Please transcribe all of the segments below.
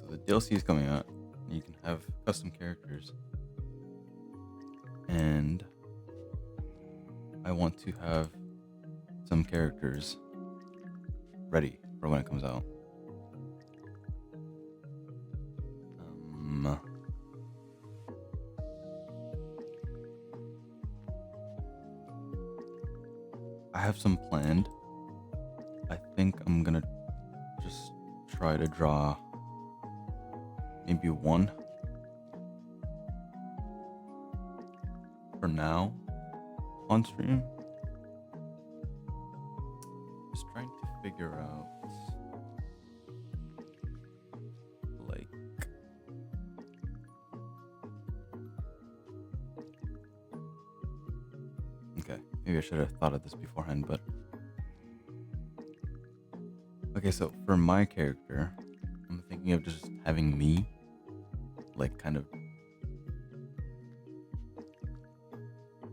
So the DLC is coming out. You can have custom characters, and I want to have some characters ready for when it comes out. I have some planned. I think I'm gonna just try to draw maybe one for now on stream. Just trying to figure out like okay, maybe I should have thought of this beforehand, but okay, so for my character, I'm thinking of just having me like kind of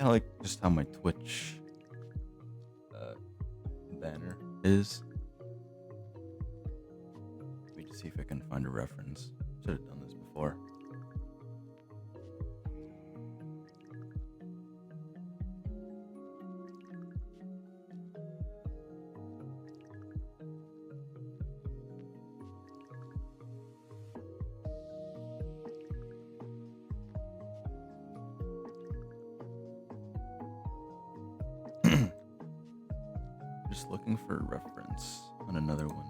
like just how my Twitch banner is. Let me just see if I can find a reference. Should have done this before. Just looking for a reference on another window.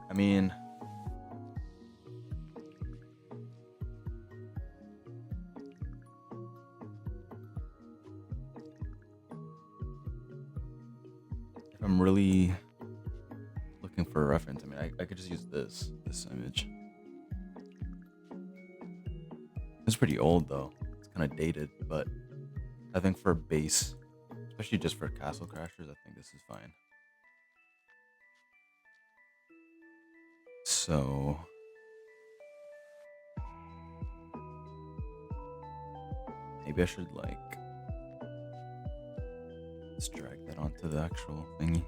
I mean, if I'm really looking for a reference, I mean, I could just use this image. It's pretty old though. It's kind of dated, but I think for a base, especially just for Castle Crashers, I think this is fine. So maybe I should like just drag that onto the actual thingy.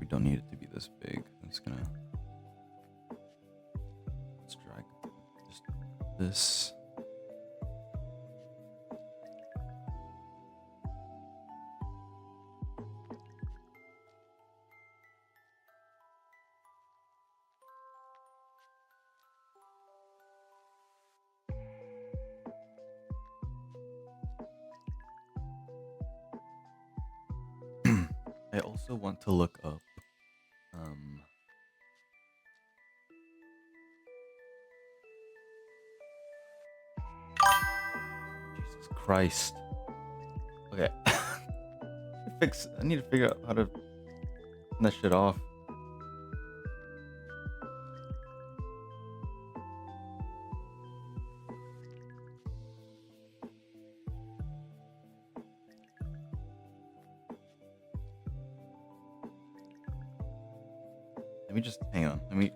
We don't need it to be this big. Let's drag just this. I also want to look up Jesus Christ. Okay. I need to figure out how to turn that shit off. Let me just hang on. Let me.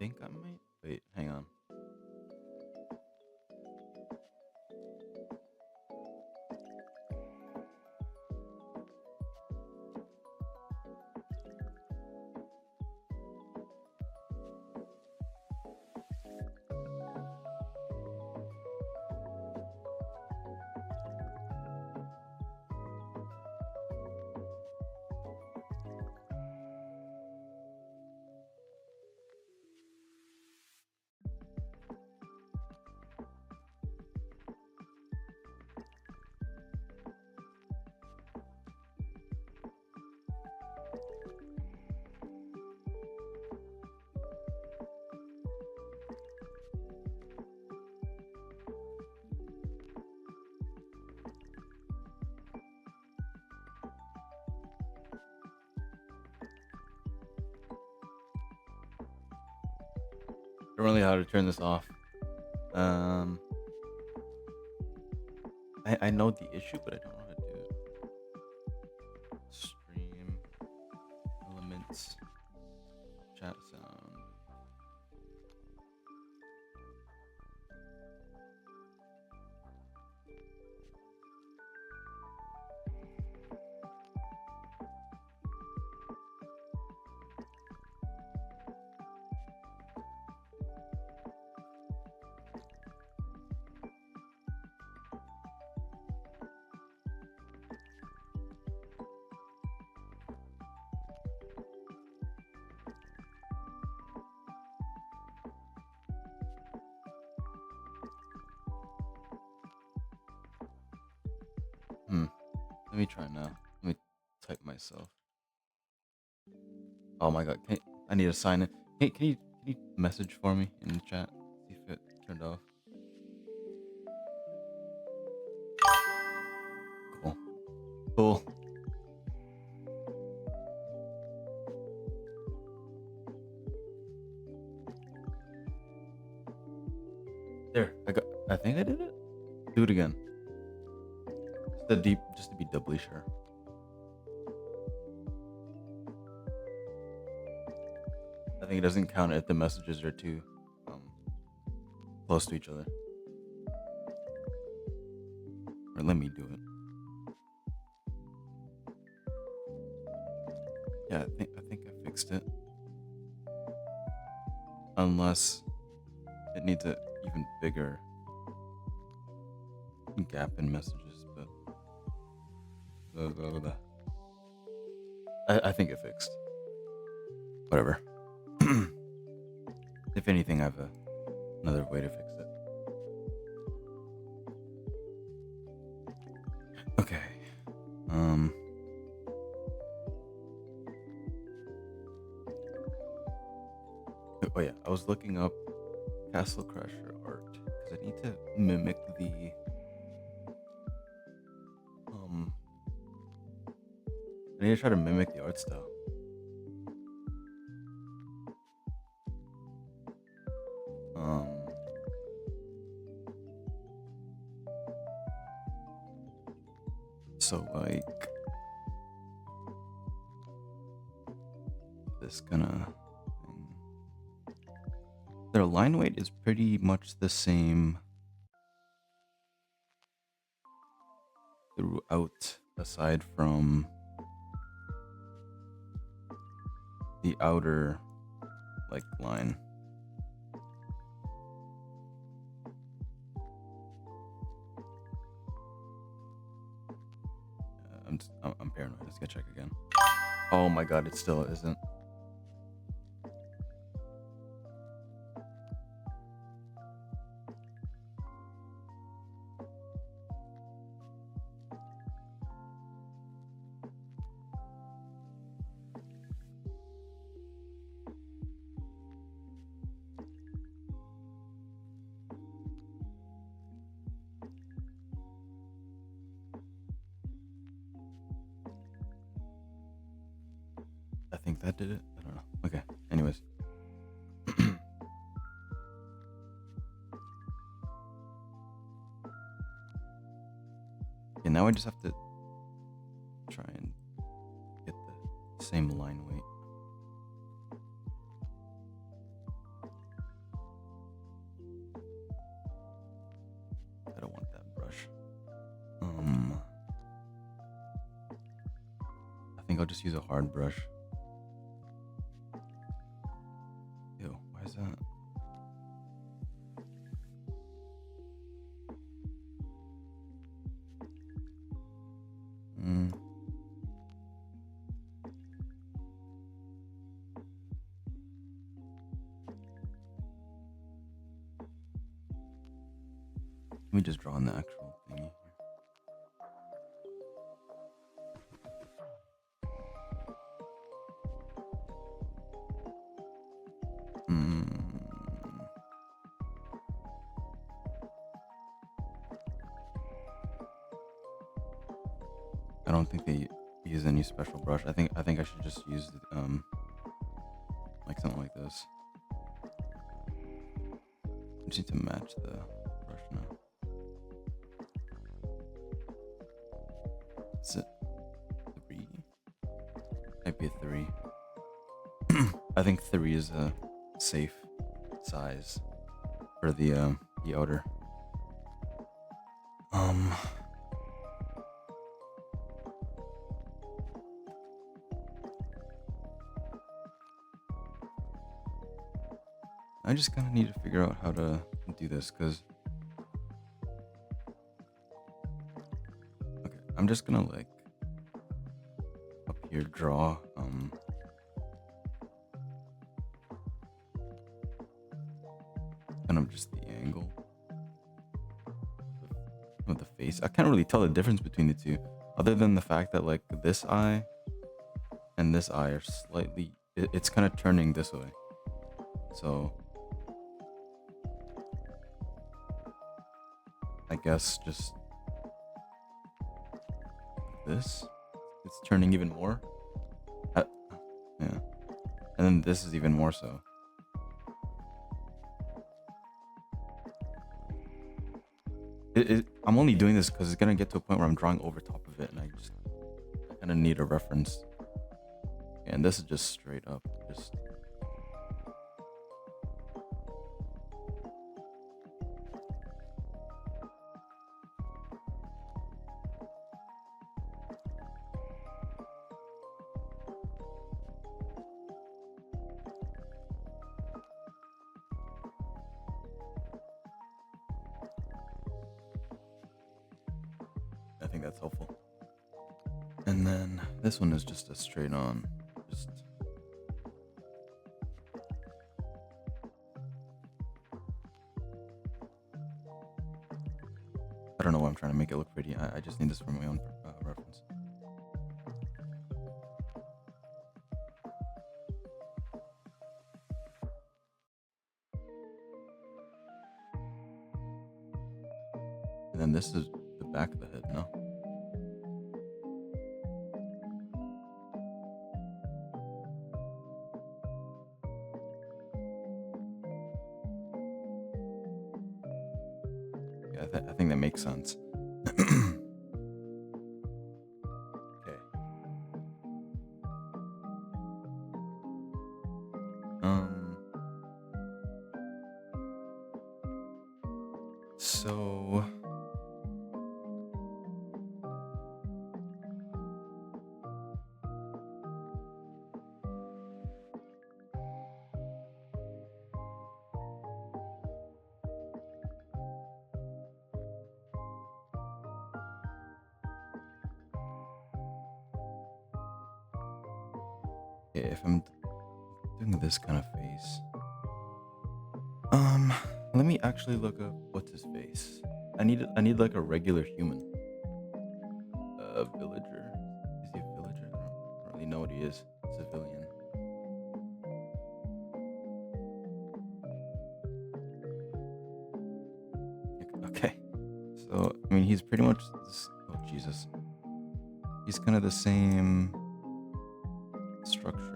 think I might. Wait, hang on. I don't really know how to turn this off. Um, I know the issue, but I don't know how to do it. Stream elements, chat sound. Let me try now. Let me type myself. Oh my god, I need to sign in. Can you message for me in the chat? See if it turned off. Cool. Cool. There, I think I did it. Do it again. Just to be doubly sure. I think it doesn't count if the messages are too close to each other. Or let me do it. Yeah, I think I fixed it. Unless it needs an even bigger gap in messages, but I think it fixed. Whatever. If anything, I have another way to fix it. Okay. Oh yeah, I was looking up Castle Crasher art because I need to mimic the I need to try to mimic the art style. So like this kind of thing. Their line weight is pretty much the same throughout, aside from the outer like line. I'm paranoid. Let's go check again. Oh my god, it still isn't. I think that did it. I don't know. Okay. Anyways. Okay, now I just have to try and get the same line weight. think I'll just use a hard brush. Ew, why is that? Let me just draw on the actual thingy here. I don't think they use any special brush. I think I should just use like something like this. I just need to match the brush now. Is it 3? Might be a 3. I think 3 is a safe size for the outer. I just kind of need to figure out how to do this, because okay, I'm just gonna like up here draw kind of just the angle of the face. I can't really tell the difference between the two, other than the fact that like this eye and this eye are slightly, it's kind of turning this way. So I guess just this, it's turning even more. Yeah, and then this is even more so. I'm only doing this because it's gonna get to a point where I'm drawing over top of it, and I kind of need a reference. And this is just straight up, just. I think that's helpful. And then this one is just a straight on, just. I don't know why I'm trying to make it look pretty. I just need this for my own reference. And then this is the back of the head, no? Yeah, I think that makes sense. Okay. So if I'm doing this kind of face, let me actually look up what's his face. I need like a regular human. A villager. Is he a villager? I don't really know what he is. Civilian. Okay. So I mean, he's pretty much this. Oh Jesus. He's kind of the same structure.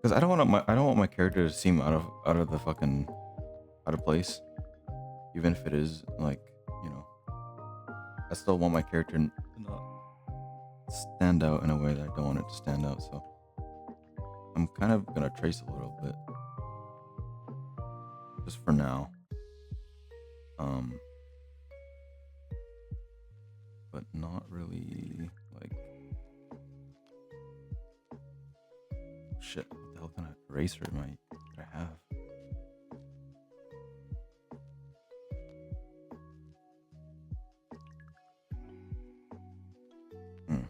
Because I don't want my character to seem out of the fucking out of place, even if it is like, you know, I still want my character to not stand out in a way that I don't want it to stand out. So I'm kind of gonna trace a little bit, just for now. Um, but not really like shit. What the hell kind of eraser might I have? Hmm.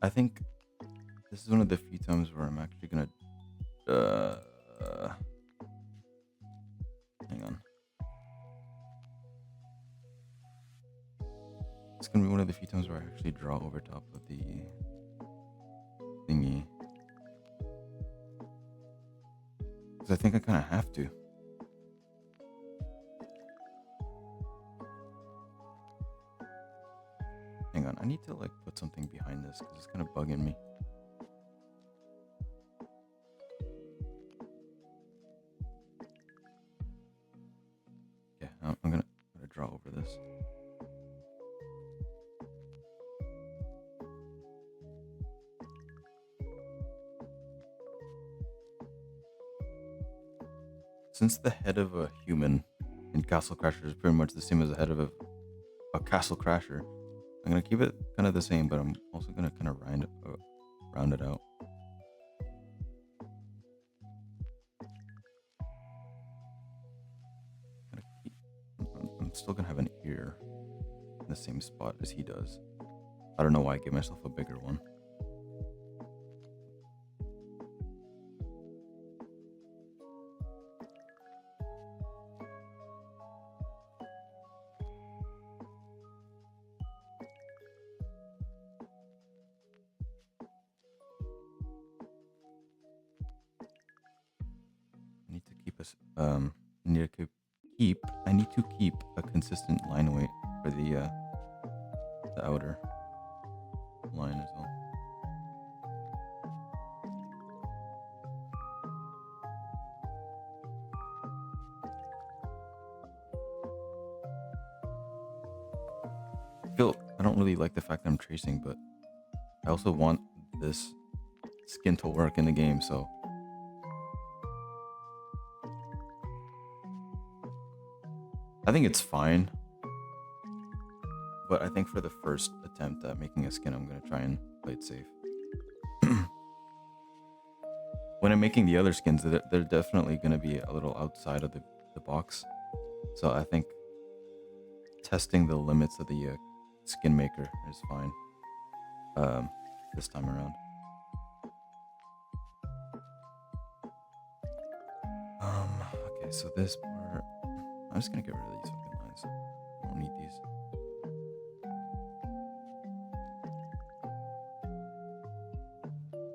I think this is one of the few times where I'm actually gonna hang on. It's gonna be one of the few times where I actually draw over top of the thingy. Because I think I kind of have to. Hang on, I need to like put something behind this because it's kind of bugging me. Yeah, I'm gonna draw over this. Since the head of a human in Castle Crasher is pretty much the same as the head of a Castle Crasher, I'm gonna keep it kind of the same, but I'm also gonna kind of round it out. I'm still gonna have an ear in the same spot as he does. I don't know why I gave myself a bigger one. I need to keep a consistent line weight for the outer line as well. I don't really like the fact that I'm tracing, but I also want this skin to work in the game, so I think it's fine. But I think for the first attempt at making a skin, I'm gonna try and play it safe. When I'm making the other skins, they're definitely gonna be a little outside of the box. So I think testing the limits of the skin maker is fine this time around. Okay, so this part, I'm just gonna get rid of these fucking lines. I don't need these.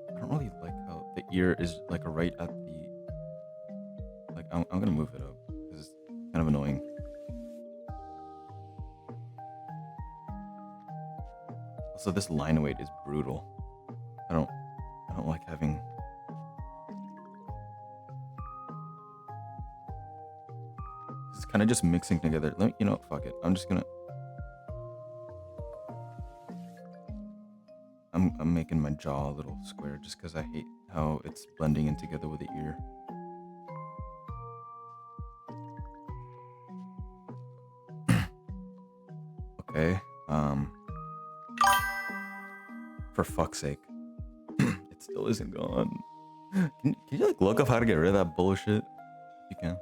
I don't really like how the ear is like right at the, like I'm gonna move it up because it's kind of annoying. Also, this line weight is brutal. I don't like having. It's kind of just mixing together. Fuck it. I'm just gonna. I'm making my jaw a little square just because I hate how it's blending in together with the ear. Okay. For fuck's sake, it still isn't gone. Can you like look up how to get rid of that bullshit? If you can.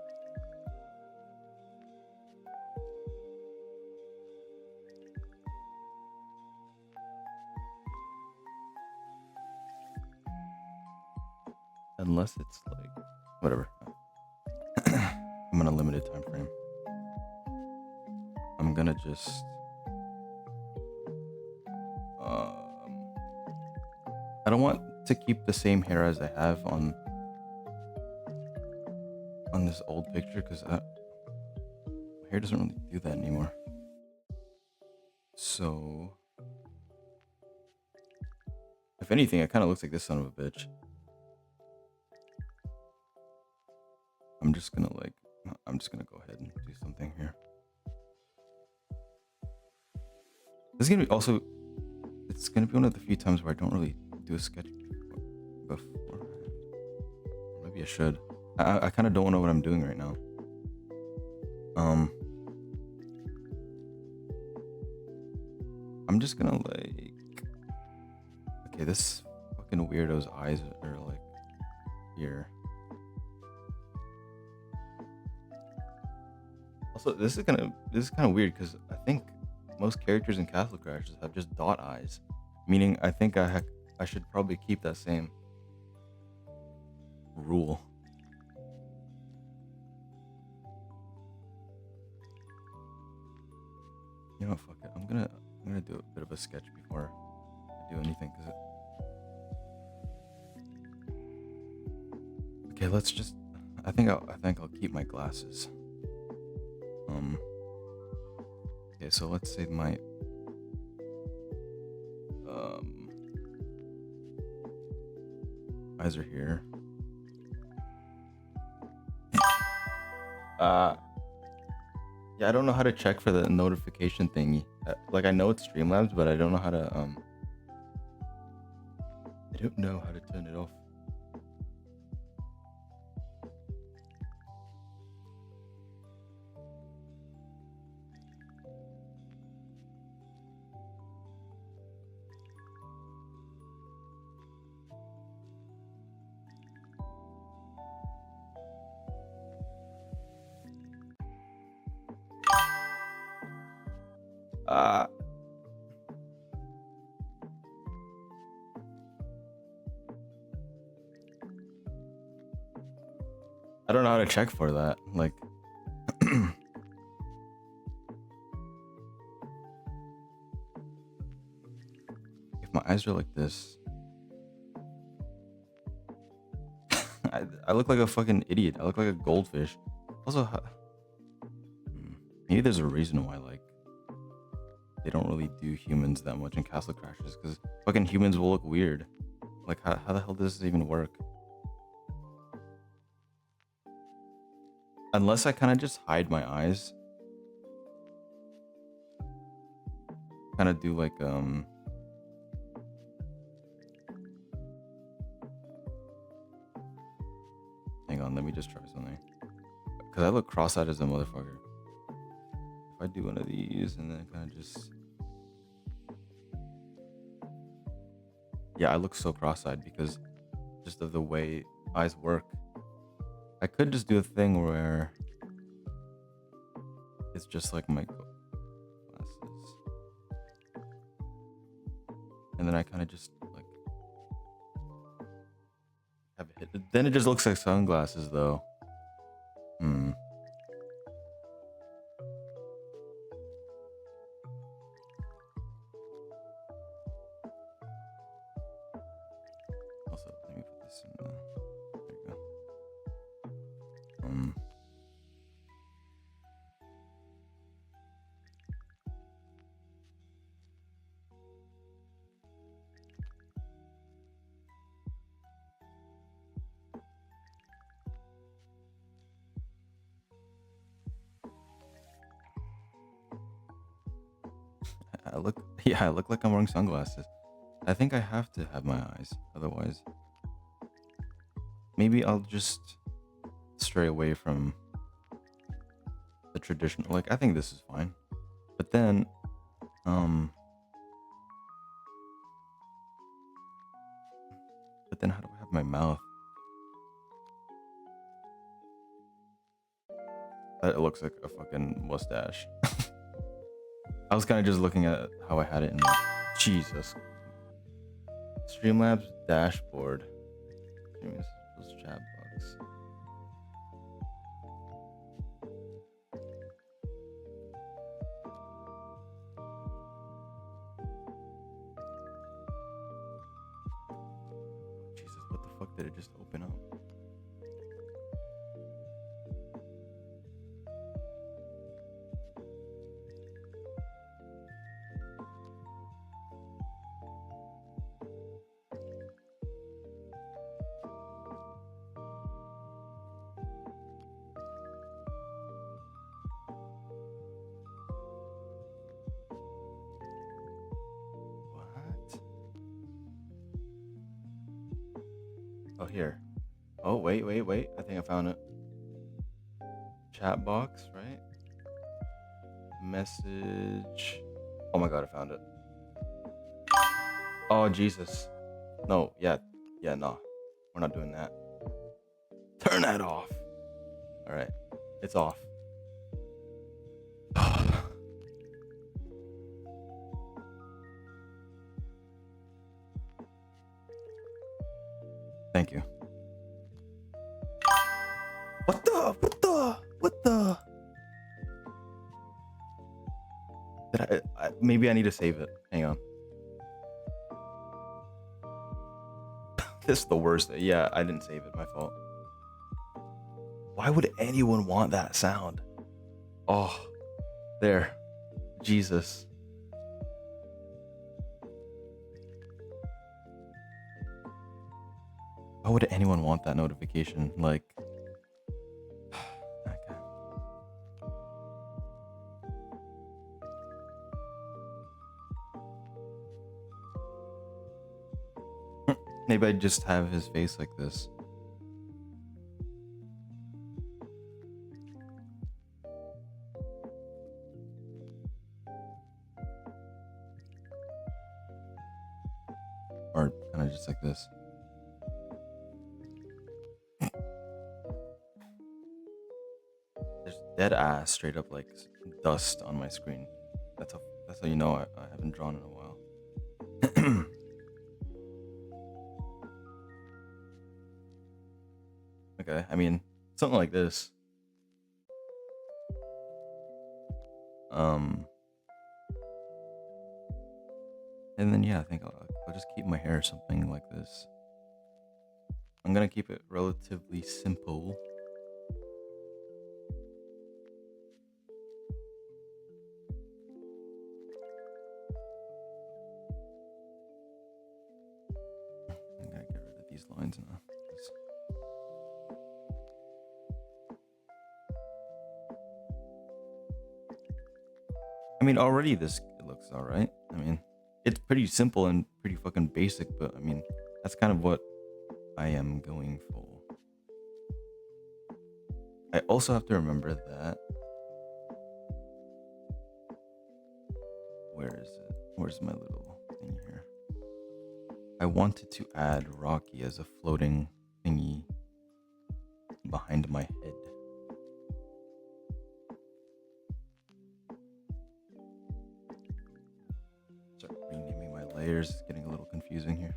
Unless it's like whatever. I'm on a limited time frame. I'm gonna just I don't want to keep the same hair as I have on this old picture because my hair doesn't really do that anymore. So if anything, it kind of looks like this son of a bitch. I'm just gonna go ahead and do something here. This is gonna be also, it's gonna be one of the few times where I don't really do a sketch before. Maybe I should. I kind of don't know what I'm doing right now. I'm just gonna like. Okay, this fucking weirdo's eyes are like here. Also, this is kind of weird because I think most characters in Castle Crashers have just dot eyes, meaning I think I should probably keep that same rule. You know what, fuck it. I'm gonna do a bit of a sketch before I do anything. Okay, let's just. I think I'll keep my glasses. Okay, so let's say my eyes are here. Yeah, I don't know how to check for the notification thingy. Like I know it's Streamlabs, but I don't know how to I don't know how to turn it off. I don't know how to check for that. Like, if my eyes are like this, I look like a fucking idiot. I look like a goldfish. Also, maybe there's a reason why like they don't really do humans that much in Castle Crashers, because fucking humans will look weird. Like, how the hell does this even work? Unless I kind of just hide my eyes. Kind of do like, hang on, let me just try something. Because I look cross-eyed as a motherfucker. If I do one of these and then kind of just... Yeah, I look so cross-eyed because just of the way eyes work. I could just do a thing where it's just like my glasses, and then I kind of just like have it hit. Then it just looks like sunglasses, though. Also, let me put this in the. There you go. I look like I'm wearing sunglasses. I think I have to have my eyes, otherwise maybe I'll just stray away from the traditional. Like, I think this is fine, but then how do I have my mouth? It looks like a fucking mustache. I was kind of just looking at how I had it in my... Jesus. Streamlabs dashboard. Those chat box. Jesus, what the fuck did it just open up? Oh, here. Oh, wait. I think I found it. Chat box, right? Message. Oh my god, I found it. Oh, Jesus. No, yeah. Yeah, no. We're not doing that. Turn that off. All right. It's off. Thank you. What the? Did maybe I need to save it. Hang on. This is the worst. Yeah, I didn't save it. My fault. Why would anyone want that sound? Oh, there. Jesus. Why would anyone want that notification? Like, okay. Maybe I just have his face like this. Or kind of just like this. There's dead ass straight up like dust on my screen. That's how you know I haven't drawn in a while. Okay, I mean something like this. And then yeah, I think I'll just keep my hair something like this. I'm gonna keep it relatively simple. I'm gonna get rid of these lines now. I mean, already this looks all right. I mean, it's pretty simple and pretty fucking basic, but I mean, that's kind of what I am going for. I also have to remember that. Where is it? Where's my little thing here? I wanted to add Rocky as a floating thingy behind my head. Start renaming my layers. It's getting a little confusing here.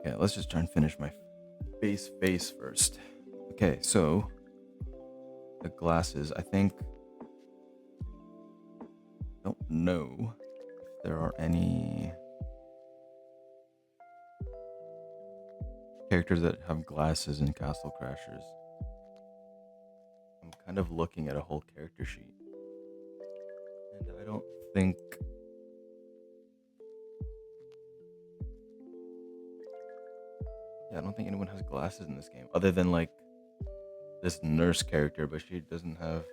Okay, let's just try and finish my base face first. Okay, so the glasses, I think, don't know if there are any characters that have glasses in Castle Crashers. I'm kind of looking at a whole character sheet, and I don't think I don't think anyone has glasses in this game other than like this nurse character, but she doesn't have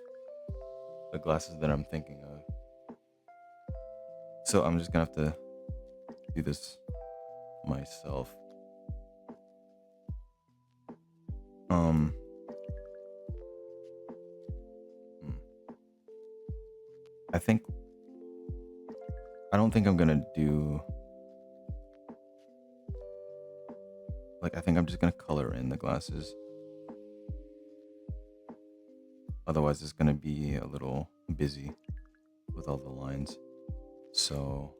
the glasses that I'm thinking of. So I'm just gonna have to do this myself. I don't think I'm gonna do I think I'm just gonna color in the glasses. Otherwise it's gonna be a little busy with all the lines. So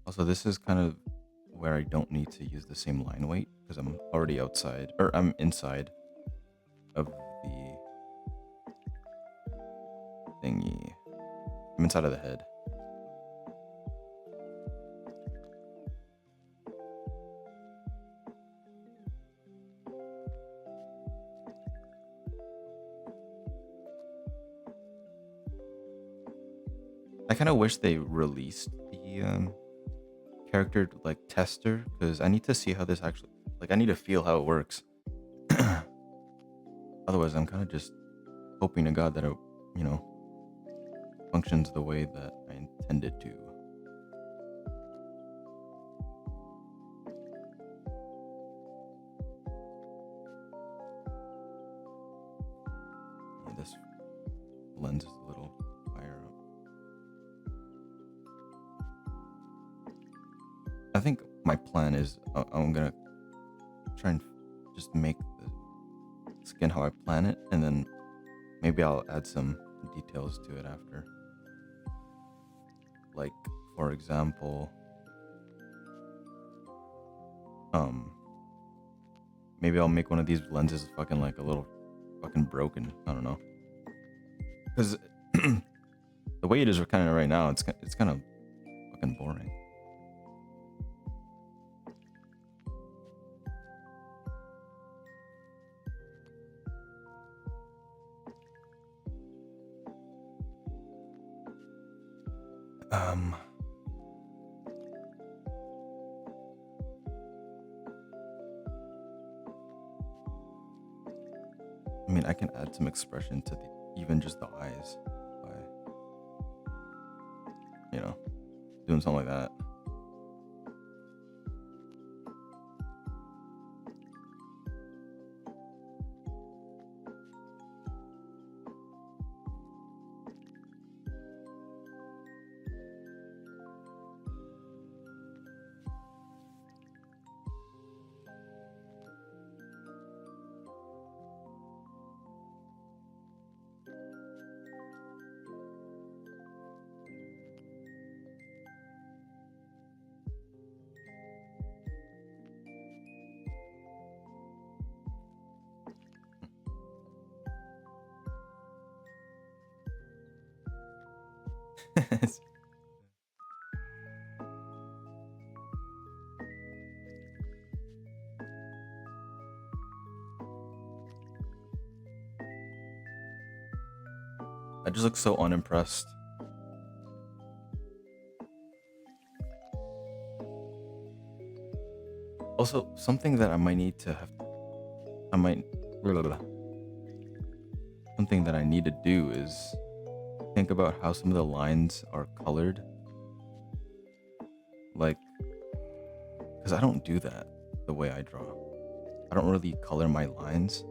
also this is kind of where I don't need to use the same line weight because I'm already outside, or I'm inside of the thingy. I'm inside of the head. I kind of wish they released the character like tester because I need to see how this actually like I need to feel how it works. Otherwise, I'm kind of just hoping to God that it, you know, functions the way that I intended to. Yeah, this lens is a little higher up. I think my plan is I'm gonna try and just make the skin how I plan it, and then maybe I'll add some details to it after. Like, for example, um, maybe I'll make one of these lenses fucking like a little fucking broken. I don't know, because the way it is kind of right now, it's kind of fucking boring. Um, I mean, I can add some expression to even just the eyes by, you know, doing something like that. I just look so unimpressed. Also, something that I might need to have, I might, blah, blah, blah. Something that I need to do is think about how some of the lines are colored. Like, because I don't do that the way I draw. I don't really color my lines.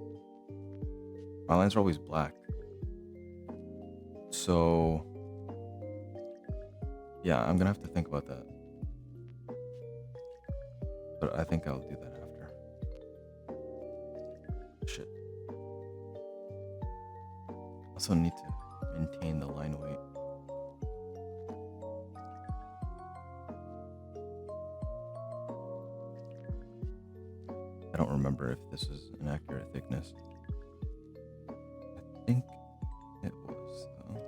My lines are always black. So, yeah, I'm gonna have to think about that. But I think I'll do that after. Shit. Also need to maintain the line weight. I don't remember if this is an accurate thickness. I think it was, though.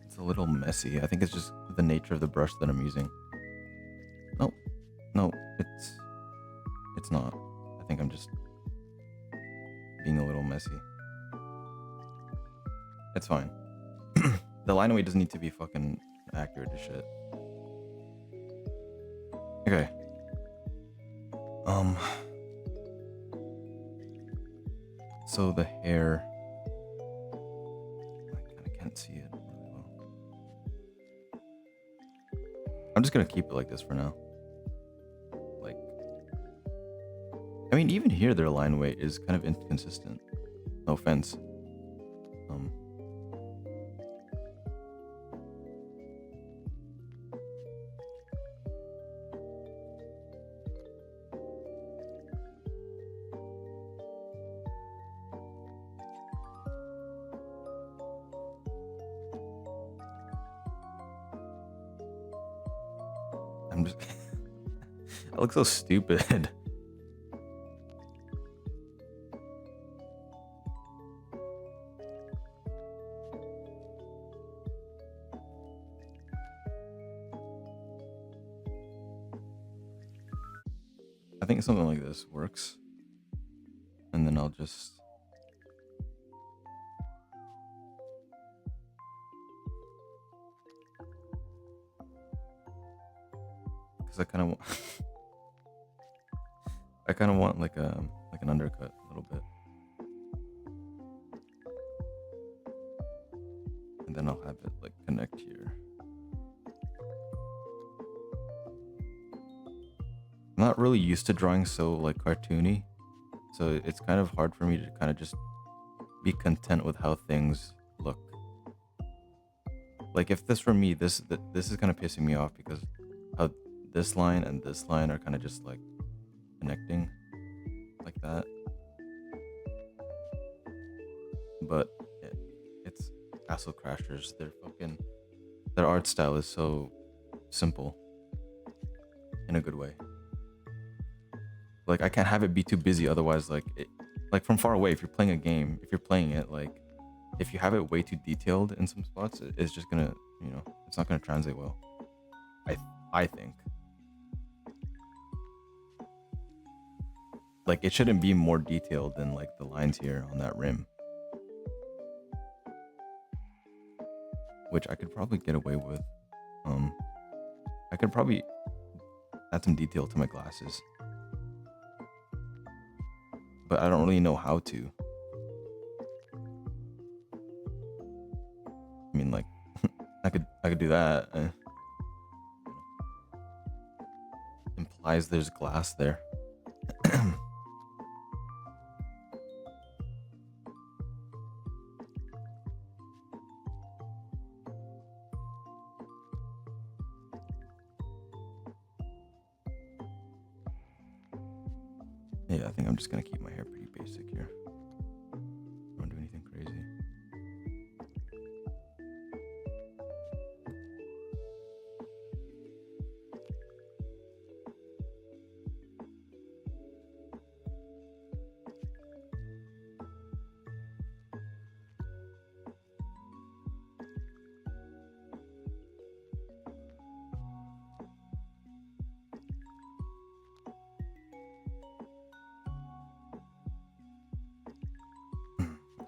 It's a little messy. I think it's just the nature of the brush that I'm using. No, no, it's not. I think I'm just being a little messy. It's fine. The line weight doesn't need to be fucking accurate as shit. Okay. So the hair, I kind of can't see it really well. I'm just gonna keep it like this for now. Like, I mean, even here, their line weight is kind of inconsistent. No offense. I'm just. I look so stupid. I think something like this works. And then I'll just because I kind of want I kind of want like an undercut a little bit, and then I'll have it like connect here. I'm not really used to drawing so like cartoony, so it's kind of hard for me to kind of just be content with how things look. Like if this were me, this is kind of pissing me off because how this line and this line are kind of just like connecting like that. But it's Castle Crashers. Their art style is so simple in a good way. Like I can't have it be too busy, otherwise like from far away, if you're playing a game, if you're playing it, like if you have it way too detailed in some spots, it's just gonna, it's not gonna translate well. I think. Like it shouldn't be more detailed than like the lines here on that rim. Which I could probably get away with. I could probably add some detail to my glasses. But I don't really know how to. I mean, like, I could do that. Implies there's glass there. Yeah, I think I'm just gonna keep my hair pretty basic here. Don't do anything crazy.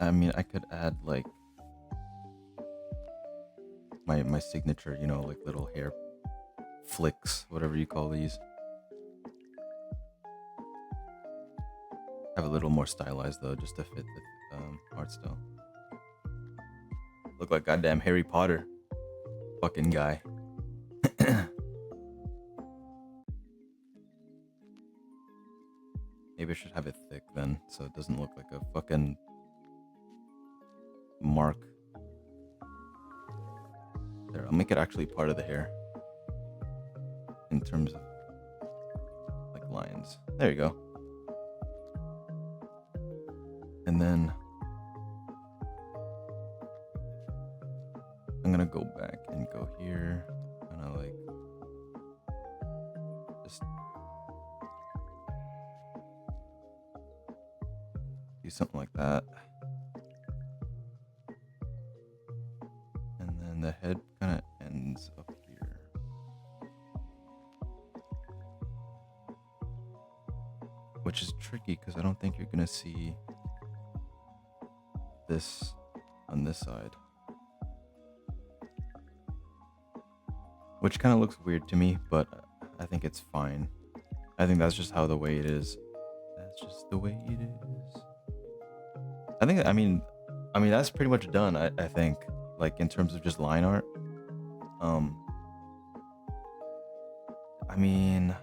I mean, I could add like my signature, like little hair flicks, whatever you call these. Have a little more stylized though, just to fit the art style. Look like goddamn Harry Potter, fucking guy. Maybe I should have it thick then, so it doesn't look like a fucking mark. There, I'll make it actually part of the hair. In terms of like lines. There you go. And then I'm gonna go back and go here. Kinda like just do something like that. And then the head kind of ends up here. Which is tricky because I don't think you're gonna see this on this side. Which kind of looks weird to me, but I think it's fine. I think that's just how the way it is. That's just the way it is. I mean that's pretty much done, I think. Like in terms of just line art. I mean,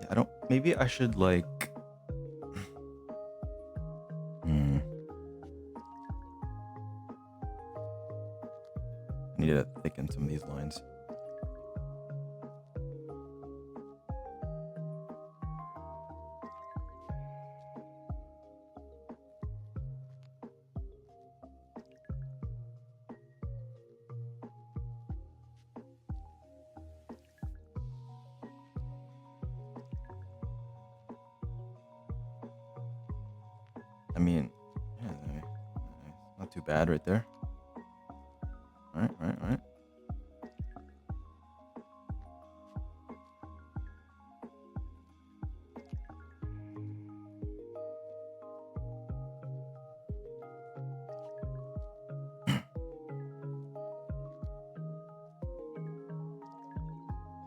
I don't, maybe I should like, I need to thicken some of these lines. I mean, yeah, not too bad right there. All right.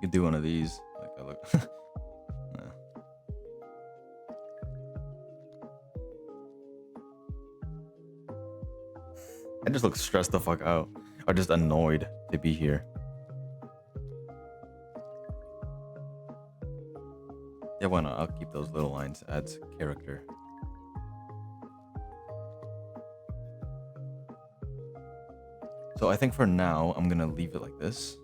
could do one of these. Like I look. Nah. I just look stressed the fuck out, or just annoyed to be here. Yeah, why not? I'll keep those little lines. Adds character. So I think for now, I'm gonna leave it like this.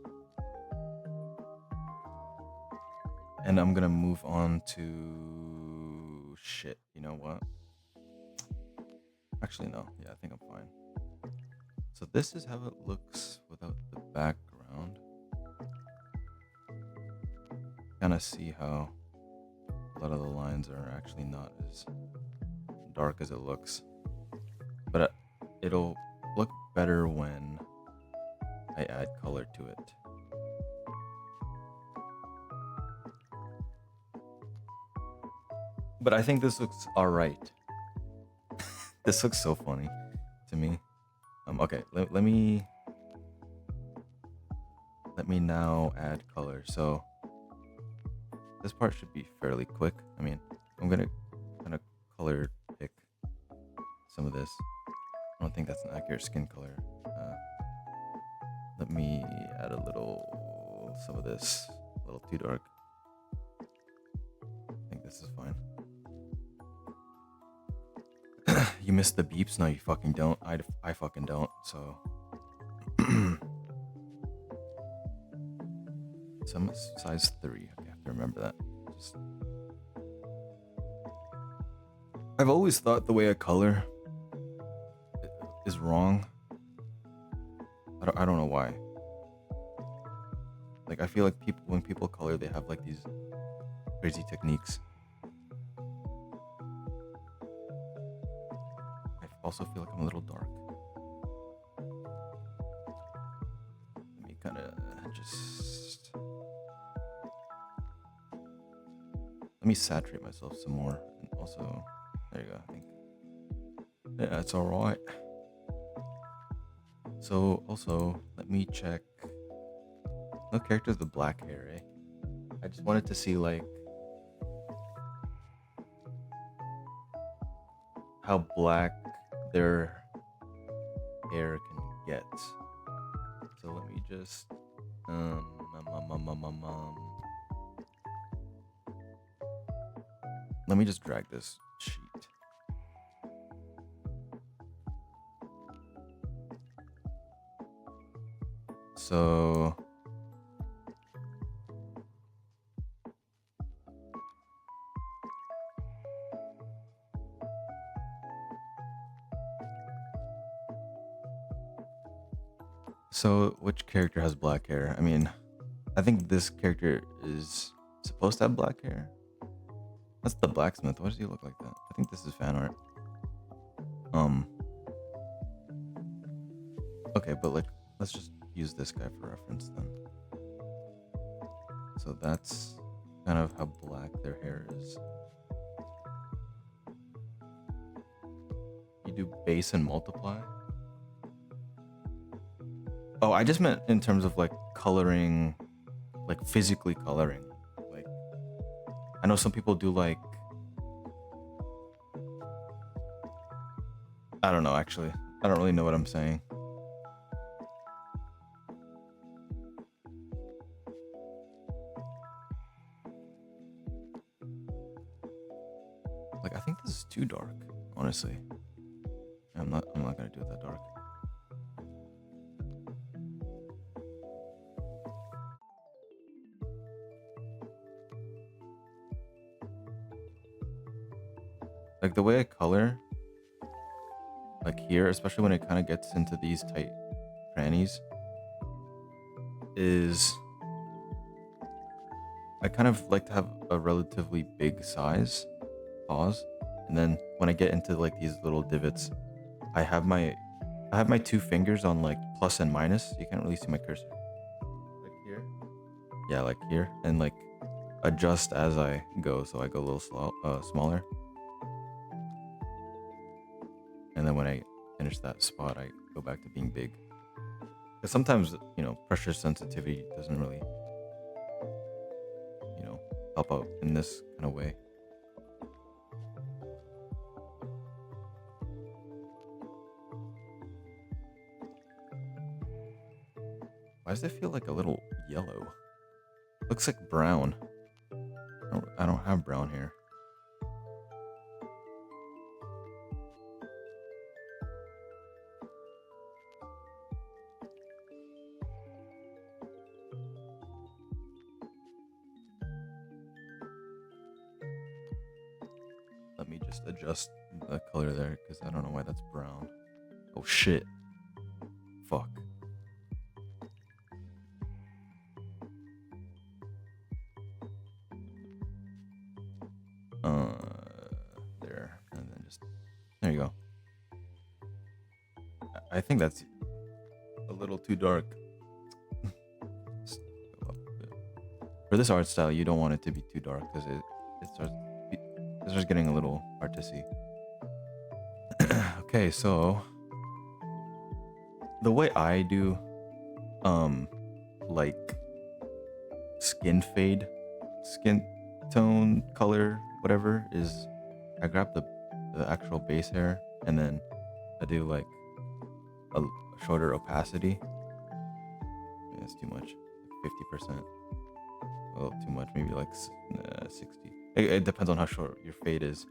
And I'm gonna move on to shit. You know what? Actually, no. Yeah, I think I'm fine. So this is how it looks without the background. Kind of see how a lot of the lines are actually not as dark as it looks. But it'll look better when I add color to it. But I think this looks alright. This looks so funny to me. Okay, let me now add color. So this part should be fairly quick. I mean, I'm gonna kind of color pick some of this. I don't think that's an accurate skin color. Let me add a little, some of this, a little too dark. I think this is fine. You missed the beeps? No, you fucking don't. I fucking don't, so. Some size 3. Okay, I have to remember that. I've always thought the way I color is wrong. I don't know why. Like, I feel like when people color, they have like these crazy techniques. I also feel like I'm a little dark. Let me kind of just... Let me saturate myself some more. And also, there you go, I think. Yeah, that's alright. So, also, let me check. No characters with black hair, eh? I just wanted to see, like, how black their hair can get. So let me just let me just drag this sheet. So which character has black hair? I mean, I think this character is supposed to have black hair. That's the blacksmith. Why does he look like that? I think this is fan art. Okay, but like, let's just use this guy for reference then. So that's kind of how black their hair is. You do base and multiply. Oh, I just meant in terms of like coloring, like physically coloring. Like, I know some people do like, I don't know actually. I don't really know what I'm saying. Like, I think this is too dark, honestly. I'm not gonna do it that dark. Like the way I color, like here, especially when it kind of gets into these tight crannies, is I kind of like to have a relatively big size pause, and then when I get into like these little divots, I have my 2 fingers on like plus and minus. You can't really see my cursor. Like here? Yeah, like here, and like adjust as I go, so I go a little smaller. And then when I finish that spot, I go back to being big. Because sometimes, you know, pressure sensitivity doesn't really pop out in this kind of way. Why does it feel like a little yellow? Looks like brown. I don't have brown here. Let me just adjust the color there because I don't know why that's brown. Oh shit. Fuck. There. And then just... There you go. I think that's a little too dark. For this art style, you don't want it to be too dark because it starts getting a little hard to see. Okay, so the way I do like skin fade, skin tone, color, whatever, is I grab the actual base hair and then I do like a shorter opacity. Yeah, it's too much, 50%. A little too much, maybe like 60. It depends on how short your fade is,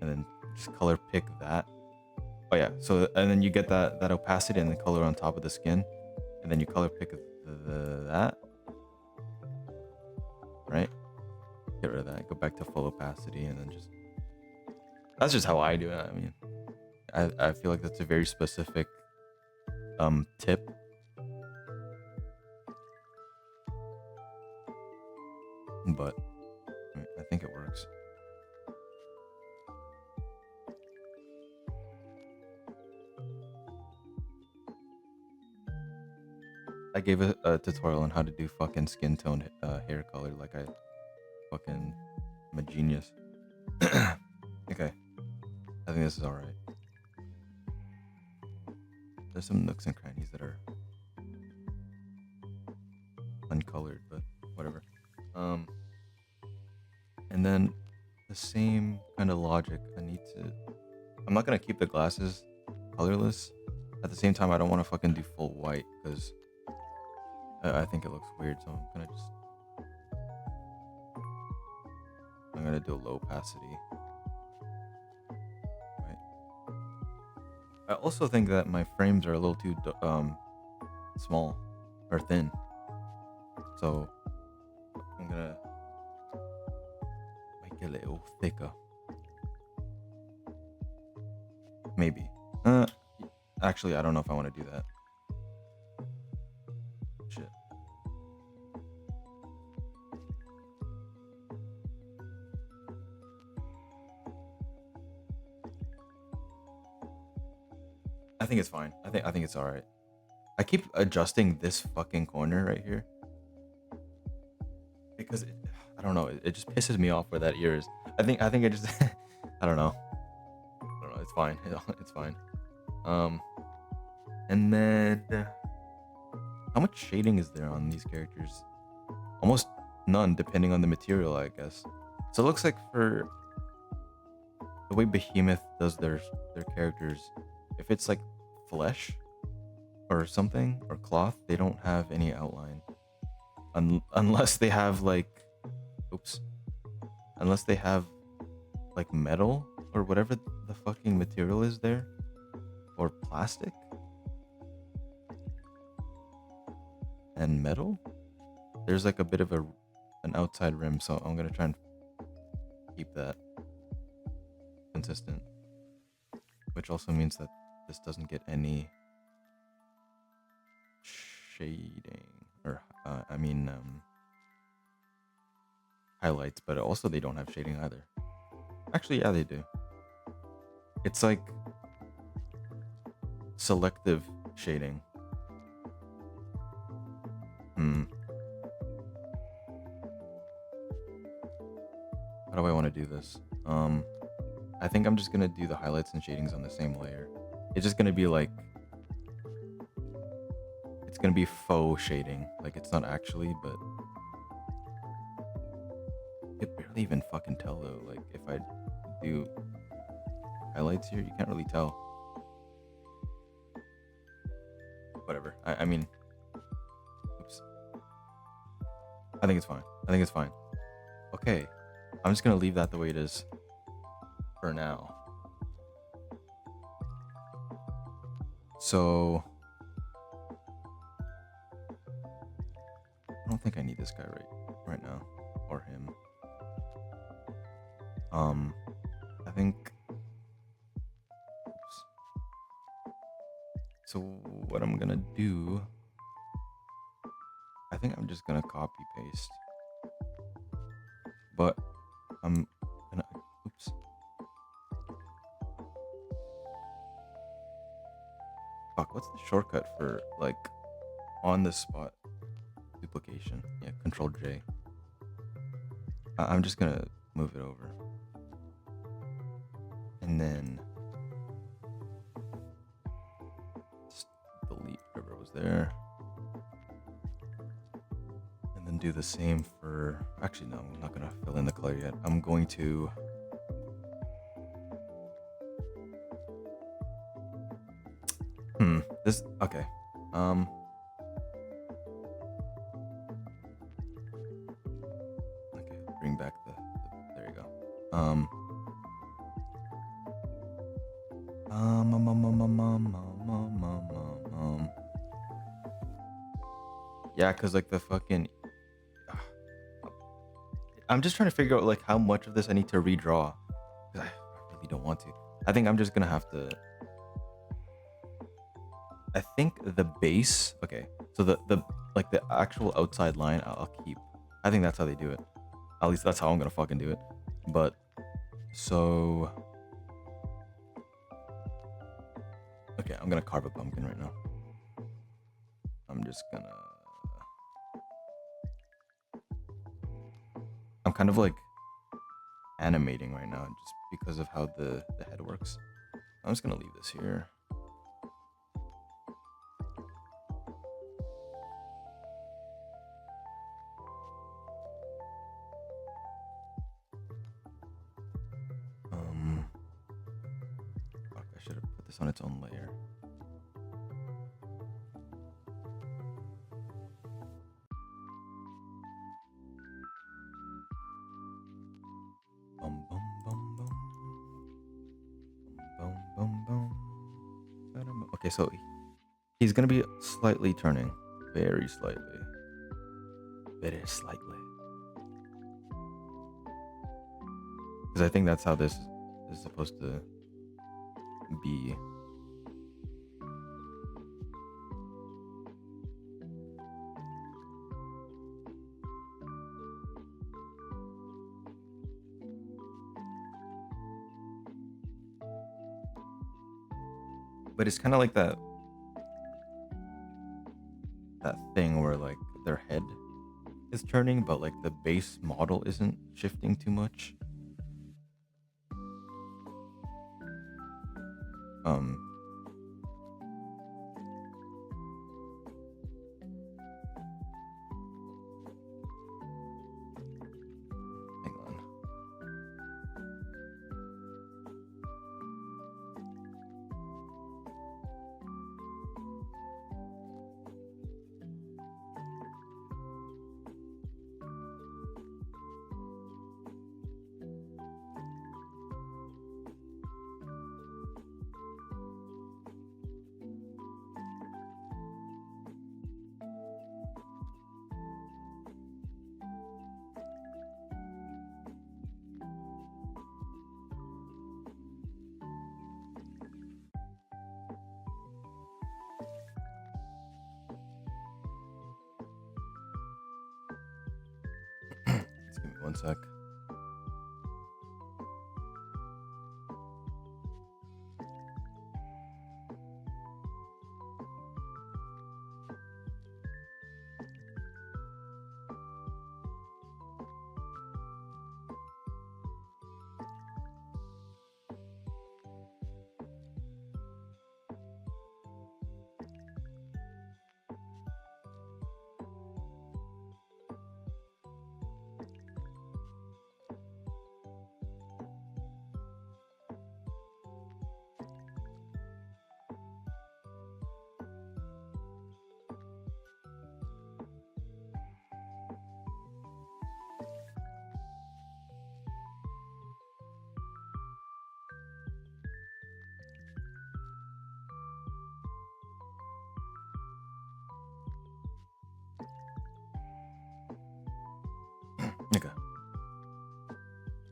and then just color pick that. Oh yeah, so and then you get that opacity and the color on top of the skin, and then you color pick that, right? Get rid of that, go back to full opacity, and then just that's just how I do it. I mean, I feel like that's a very specific tip. But I think it works. I gave a tutorial on how to do fucking skin tone hair color. Like I'm a genius. Okay, I think this is all right. There's some nooks and crannies that are uncolored, but whatever. And then the same kind of logic. I'm not gonna keep the glasses colorless. At the same time, I don't want to fucking do full white because I think it looks weird. So I'm gonna do a low opacity. Right. I also think that my frames are a little too small or thin. So I'm gonna make it a little thicker. Maybe. Actually, I don't know if I want to do that. Shit. I think it's fine. I think it's all right. I keep adjusting this fucking corner right here because I don't know. It just pisses me off where that ear is. I think it just I don't know. It's fine. It's fine. And then how much shading is there on these characters? Almost none, depending on the material, I guess. So it looks like for the way Behemoth does their characters, if it's like flesh or something or cloth, they don't have any outline, unless they have like, unless they have like metal or whatever the fucking material is there, or plastic and metal. There's like a bit of an outside rim, so I'm gonna try and keep that consistent, which also means that this doesn't get any shading or highlights, but also they don't have shading either. Actually, yeah, they do. It's like selective shading. How do I want to do this? I think I'm just gonna do the highlights and shadings on the same layer. It's just gonna be like, it's gonna be faux shading. Like it's not actually, but It barely even fucking tell though. Like if I do highlights here, you can't really tell. Whatever. I mean, oops. I think it's fine. I think it's fine. Okay. I'm just gonna leave that the way it is for now. So I don't think I need this guy right now. Or him. I think oops. So what I'm gonna do, I think I'm just gonna copy paste. But I'm gonna oops. Fuck, what's the shortcut for like on the spot duplication? Yeah, Control J. I'm just gonna move it over. And then just delete whatever was there. And then do the same for, actually no, I'm not gonna fill in the color yet. I'm going to this, okay. Okay, bring back the there you go. Yeah, cause like the fucking, I'm just trying to figure out like how much of this I need to redraw, because I really don't want to. I think I'm just gonna have to. I think the base. Okay, so the like the actual outside line I'll keep. I think that's how they do it. At least that's how I'm gonna fucking do it. But so okay, I'm gonna carve a pumpkin right now. I'm just gonna. I'm kind of like animating right now just because of how the head works. I'm just gonna leave this here. Fuck, I should have put this on its own layer. Bum bum bum bum. Bum bum bum. Okay, so he's gonna be slightly turning, very slightly, very slightly, because I think that's how this is supposed to be. But it's kind of like that thing where like their head is turning, but like the base model isn't shifting too much. Um, hang on. Just give me one sec.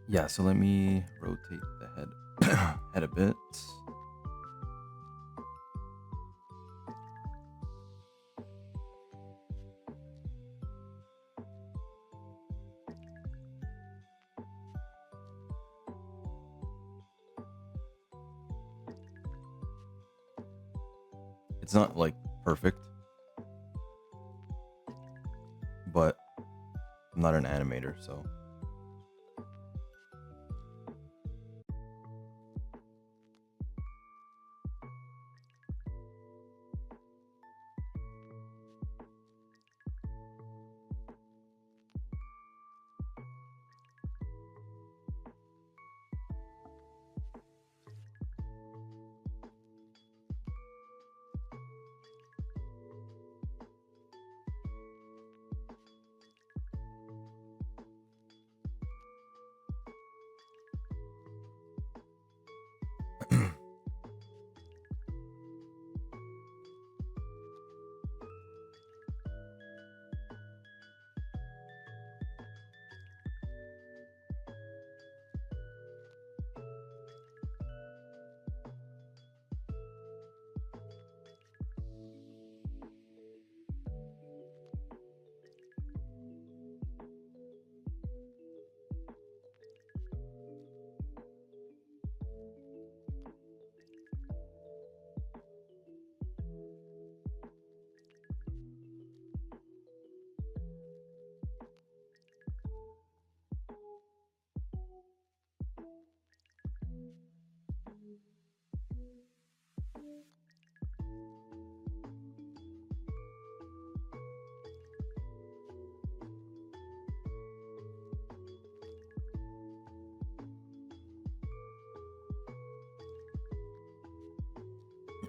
Yeah, so let me rotate the head head a bit. It's not like perfect, but I'm not an animator, so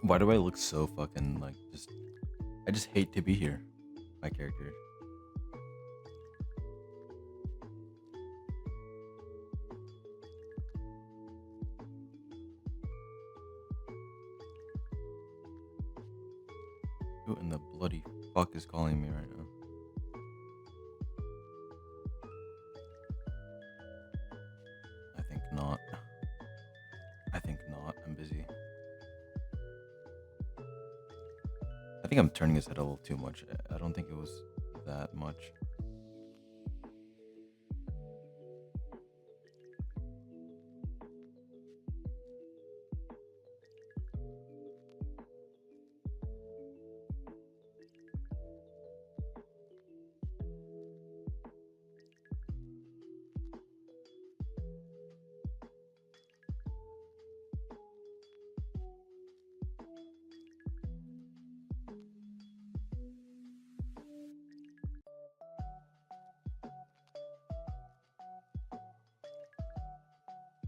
why do I look so fucking like just? I just hate to be here. My character. Who in the bloody fuck is calling me right now? I think not. I think not. I'm busy. I think I'm turning his head a little too much. I don't think it was that much.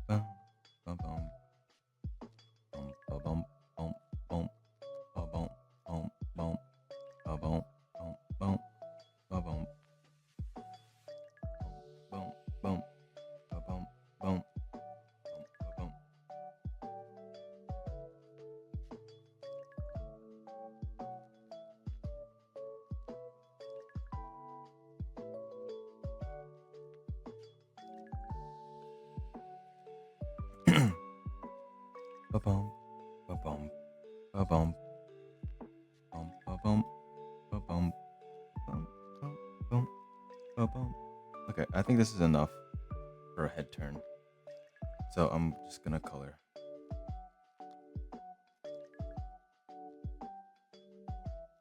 Bum, bum, bum, bum, bum, bum, bum, bum, bum, bum, bum, bum, bum, bum, bum, bum, bum, bum, bum, bum. Ba-bum, ba-bum, ba-bum, bum, ba-bum, ba-bum, bum, bum, bum, ba-bum. Okay, I think this is enough for a head turn. So I'm just gonna color.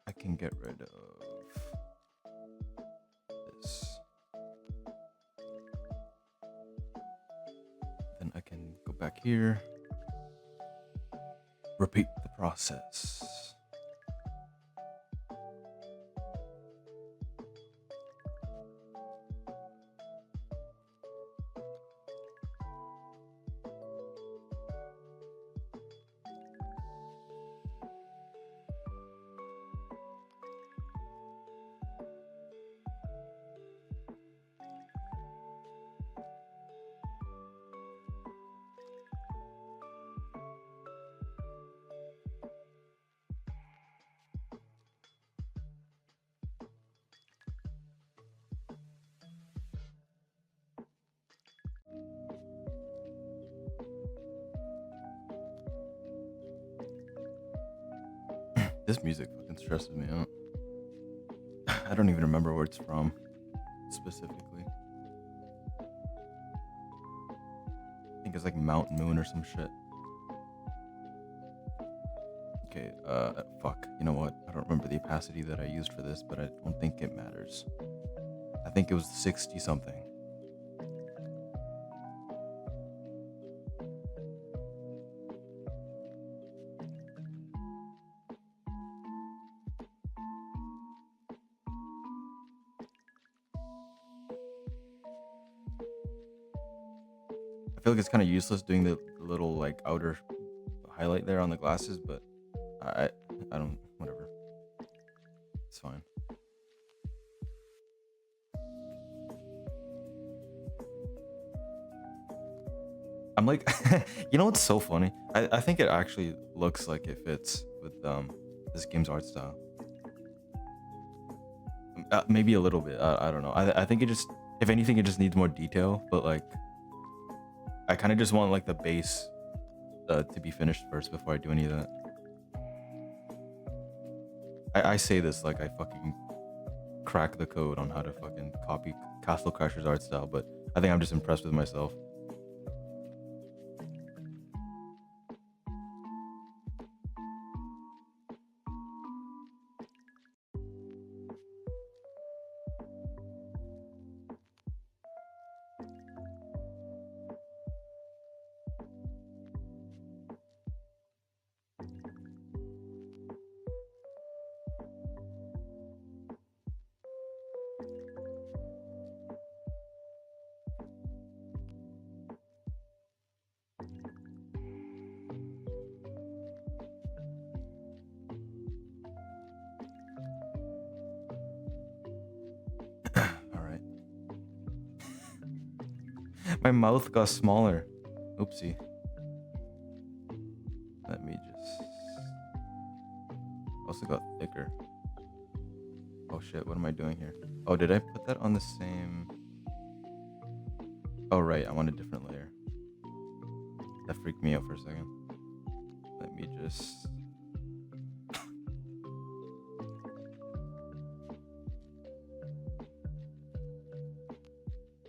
I can get rid of this. Then I can go back here. Repeat the process. This music fucking stresses me out. I don't even remember where it's from specifically. I think it's like Mount Moon or some shit. Okay, fuck. You know what? I don't remember the opacity that I used for this, but I don't think it matters. I think it was 60 something. I feel like it's kind of useless doing the little like outer highlight there on the glasses, but I I don't, whatever. It's fine. I'm like, you know what's so funny? I think it actually looks like it fits with this game's art style. Maybe a little bit. I don't know. I think it just, if anything, it just needs more detail. But like, I kind of just want like the base to be finished first before I do any of that. I say this like I fucking crack the code on how to fucking copy Castle Crasher's art style, but I think I'm just impressed with myself. All right. My mouth got smaller. Oopsie. Let me just. Also got thicker. Oh shit, what am I doing here? Oh, did I put that on the same? Oh right, I want a different layer. That freaked me out for a second. Let me just.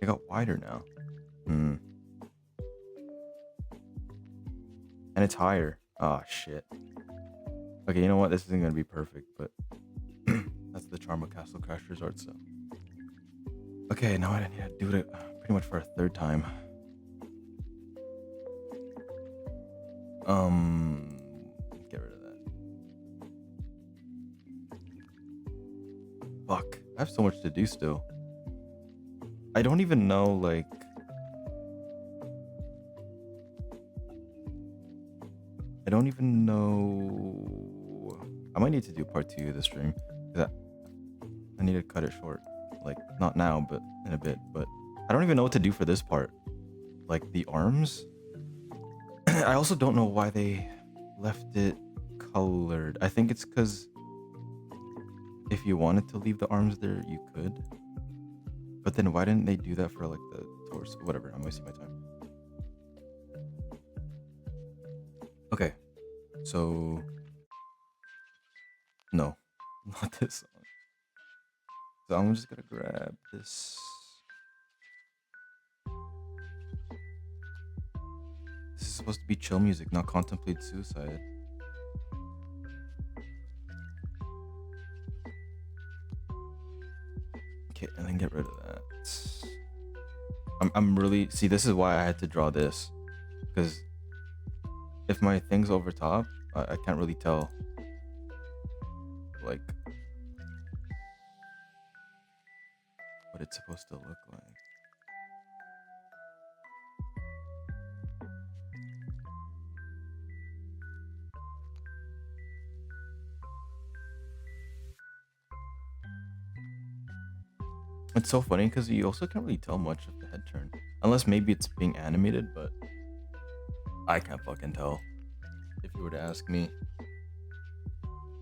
It got wider now. And it's higher. Oh shit. Okay, you know what? This isn't gonna be perfect, but that's the charm of Castle Crashers art style. Okay, now I need to do it pretty much for a third time. Get rid of that. Fuck. I have so much to do still. I don't even know, like. I don't even know. I might need to do part 2 of the stream. I need to cut it short. Like, not now, but in a bit. But I don't even know what to do for this part. Like, the arms. I also don't know why they left it colored. I think it's because if you wanted to leave the arms there, you could. But then why didn't they do that for, like, the torso? Whatever, I'm wasting my time. Okay, so no, not this one. So I'm just gonna grab this. This is supposed to be chill music, not contemplate suicide. Okay, and then get rid of that. I'm really, see, this is why I had to draw this, because if my thing's over top, I can't really tell, like, what it's supposed to look like. It's so funny because you also can't really tell much of the head turn, unless maybe it's being animated, but I can't fucking tell. If you were to ask me,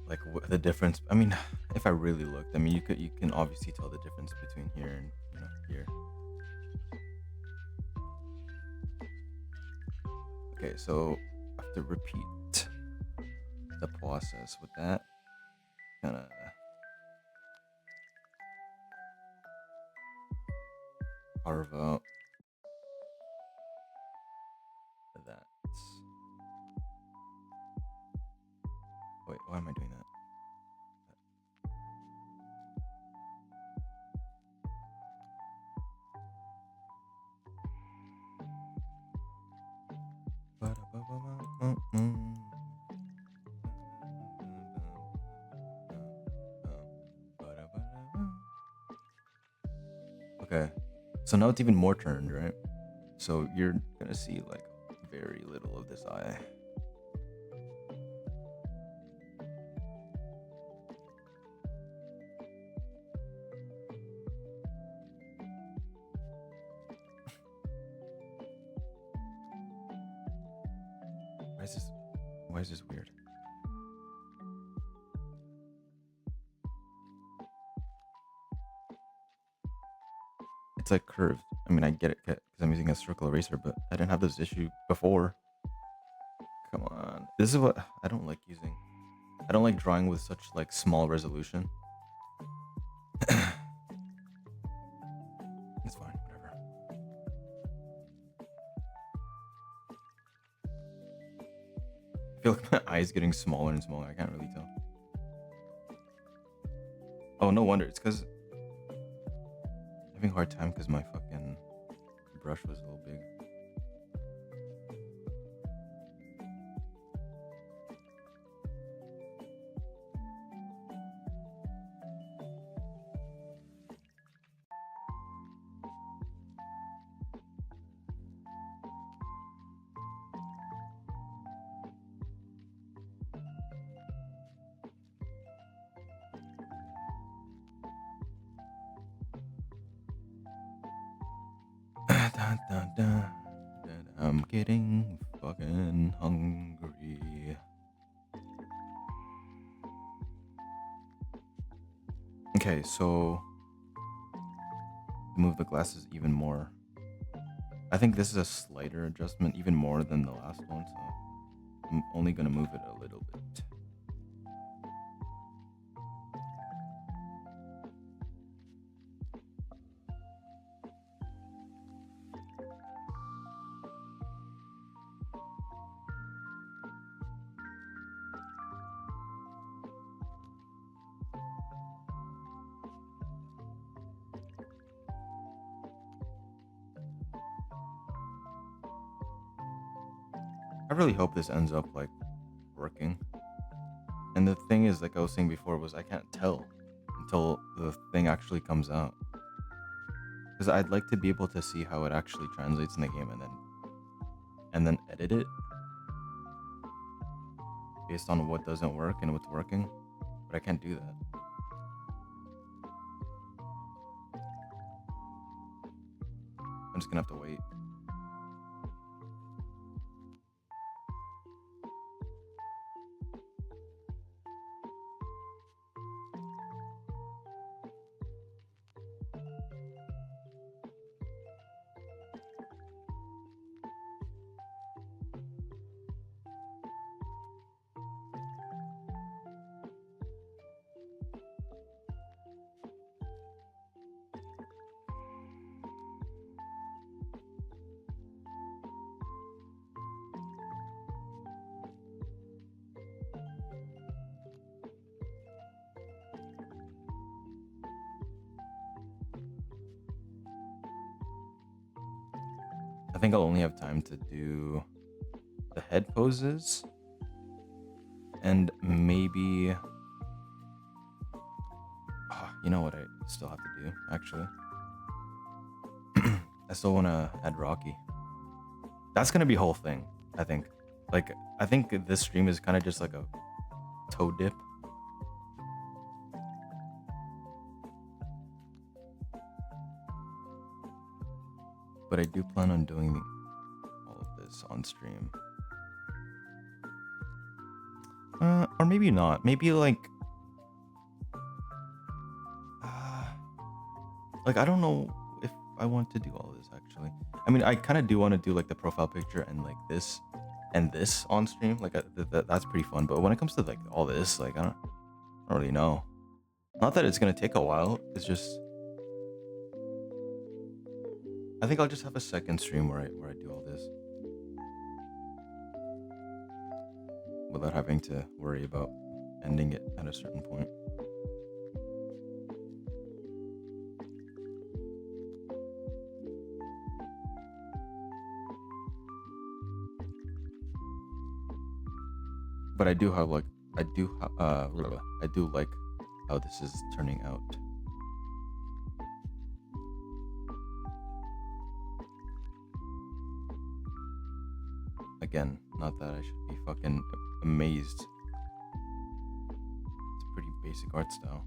like, the difference, I mean, if I really looked, I mean, you can obviously tell the difference between here and, you know, here. Okay, so I have to repeat the process with that. Gonna carve out that. Wait, why am I doing that? Okay, so now it's even more turned, right? So you're gonna see like very little of this eye. Why is this? Why is this weird? It's like curved. I mean, I get it because I'm using a circle eraser, but I didn't have this issue before. Come on. This is what I don't like using. I don't like drawing with such like small resolution. It's fine, whatever. I feel like my eye is getting smaller and smaller. I can't really tell. Oh, no wonder. It's because I'm having a hard time because my fucking brush was a little big. Dun, dun, dun, dun. I'm getting fucking hungry. Okay, so move the glasses even more. I think this is a slighter adjustment, even more than the last one, so I'm only gonna move it a little bit. I really hope this ends up like working. And the thing is, like I was saying before, was I can't tell until the thing actually comes out. Because I'd like to be able to see how it actually translates in the game and then edit it based on what doesn't work and what's working. But I can't do that. I'm just gonna have to wait. I think I'll only have time to do the head poses and maybe you know what I still have to do actually. I still want to add Rocky. That's gonna be a whole thing, I think. Like I think this stream is kind of just like a toe dip. But I do plan on doing all of this on stream. Or maybe not. Maybe like I don't know if I want to do all this actually. I mean, I kind of do want to do like the profile picture and like this and this on stream. Like that's pretty fun. But when it comes to like all this, like I don't. I don't really know. Not that it's gonna take a while. It's just I think I'll just have a second stream where I do all this without having to worry about ending it at a certain point. But I do have like I do like how this is turning out. Again, not that I should be fucking amazed. It's a pretty basic art style.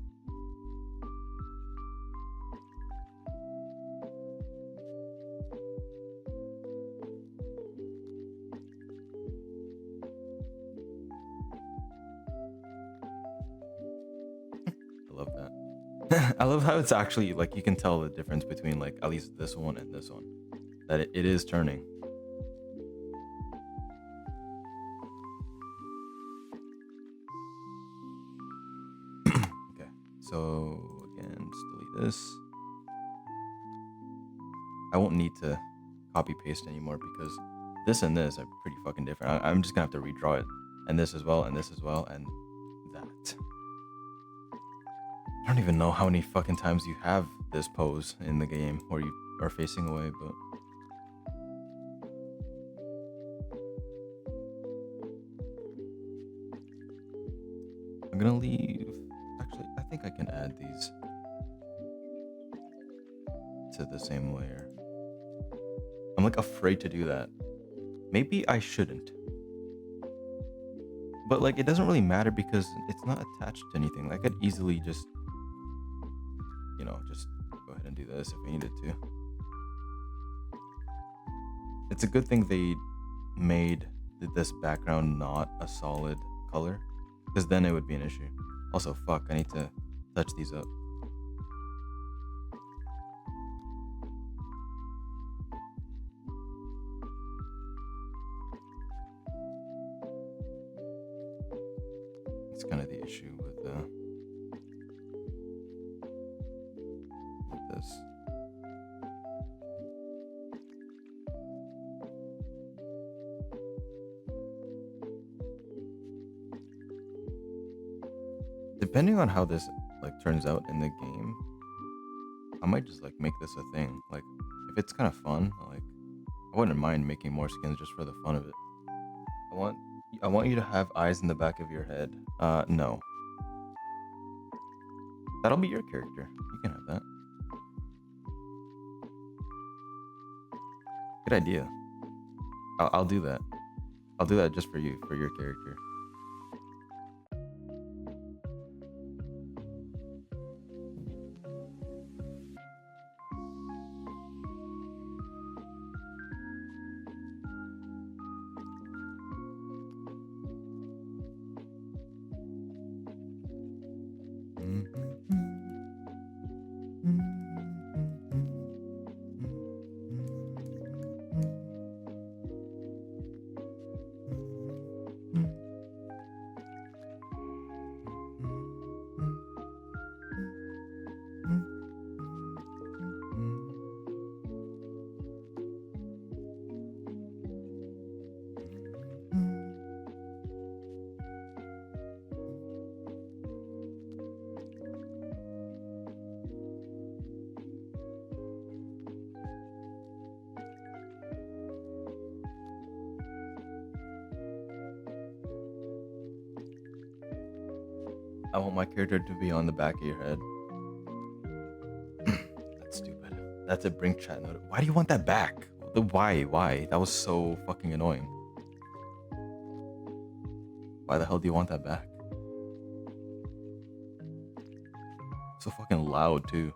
I love that. I love how it's actually like you can tell the difference between like at least this one and this one. That it is turning. Okay, so again, just delete this. I won't need to copy paste anymore because this and this are pretty fucking different. I'm just gonna have to redraw it, and this as well, and this as well, and that. I don't even know how many fucking times you have this pose in the game where you are facing away, but I'm gonna leave. Actually, I think I can add these to the same layer. I'm like afraid to do that. Maybe I shouldn't. But like it doesn't really matter because it's not attached to anything. I could easily just, you know, just go ahead and do this if I needed to. It's a good thing they made this background not a solid color because then it would be an issue. Also, fuck, I need to touch these up. It's kind of the issue with this. Depending on how this like turns out in the game, I might just like make this a thing. Like if it's kind of fun, like I wouldn't mind making more skins just for the fun of it. I want you to have eyes in the back of your head. No. That'll be your character. You can have that. Good idea. I'll do that. I'll do that just for you, for your character. I want my character to be on the back of your head. That's stupid. That's a bring chat note. Why do you want that back? Why? Why? That was so fucking annoying. Why the hell do you want that back? So fucking loud too.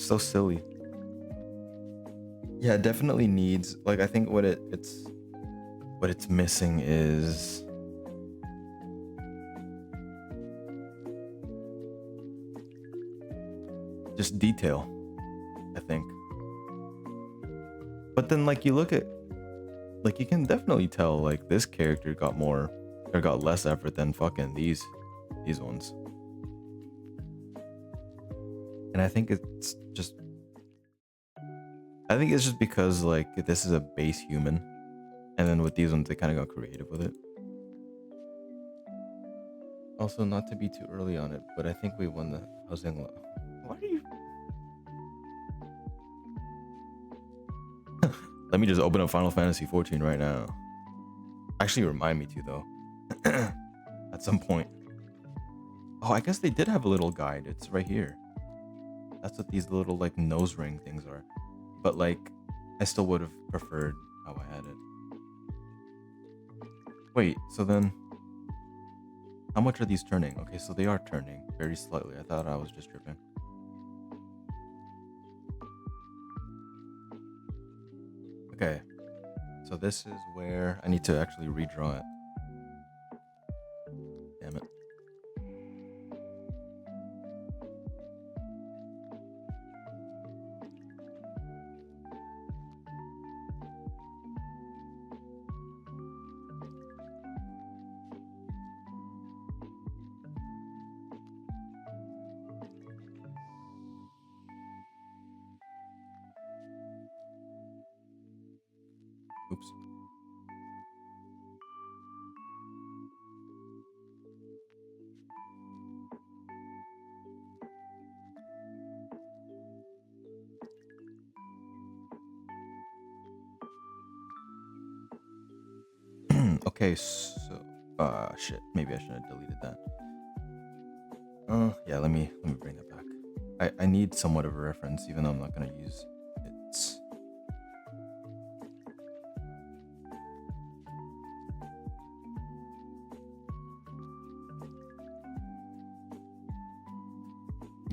so silly. Yeah, it definitely needs like I think what it's missing is just detail, I think. But then like you look at like you can definitely tell like this character got more or got less effort than fucking these ones. And I think it's just because like this is a base human, and then with these ones they kind of got creative with it. Also, not to be too early on it, but I think we won the housing. Why are you? Let me just open up Final Fantasy 14 right now. Actually, remind me to though. At some point. Oh, I guess they did have a little guide. It's right here. That's what these little like nose ring things are. But like, I still would have preferred how I had it. Wait, so then, how much are these turning? Okay, so they are turning very slightly. I thought I was just tripping. Okay, so this is where I need to actually redraw it. Damn it. Oops. Okay, so shit. Maybe I should have deleted that. Yeah, let me bring that back. I need somewhat of a reference, even though I'm not gonna use it.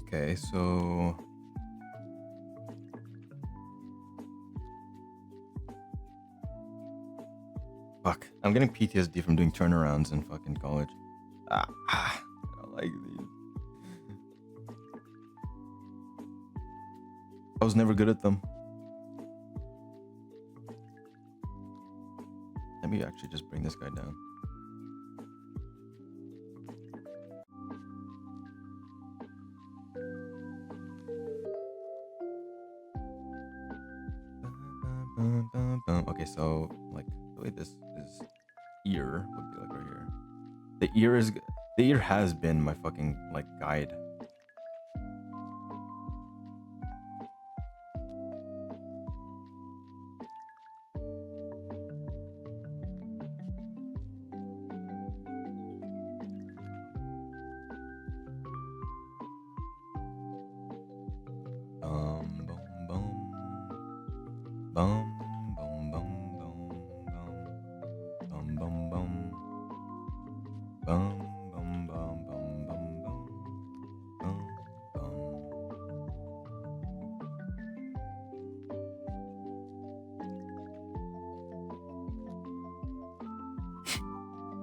Okay, so fuck. I'm getting PTSD from doing turnarounds in fucking college. I don't like these. I was never good at them. Let me actually just bring this guy down. Okay, so like the way this is ear would be like right here. The ear has been my fucking like guide. Bum bum bum bum bum bum bum bum bum bum bum bum bum bum bum.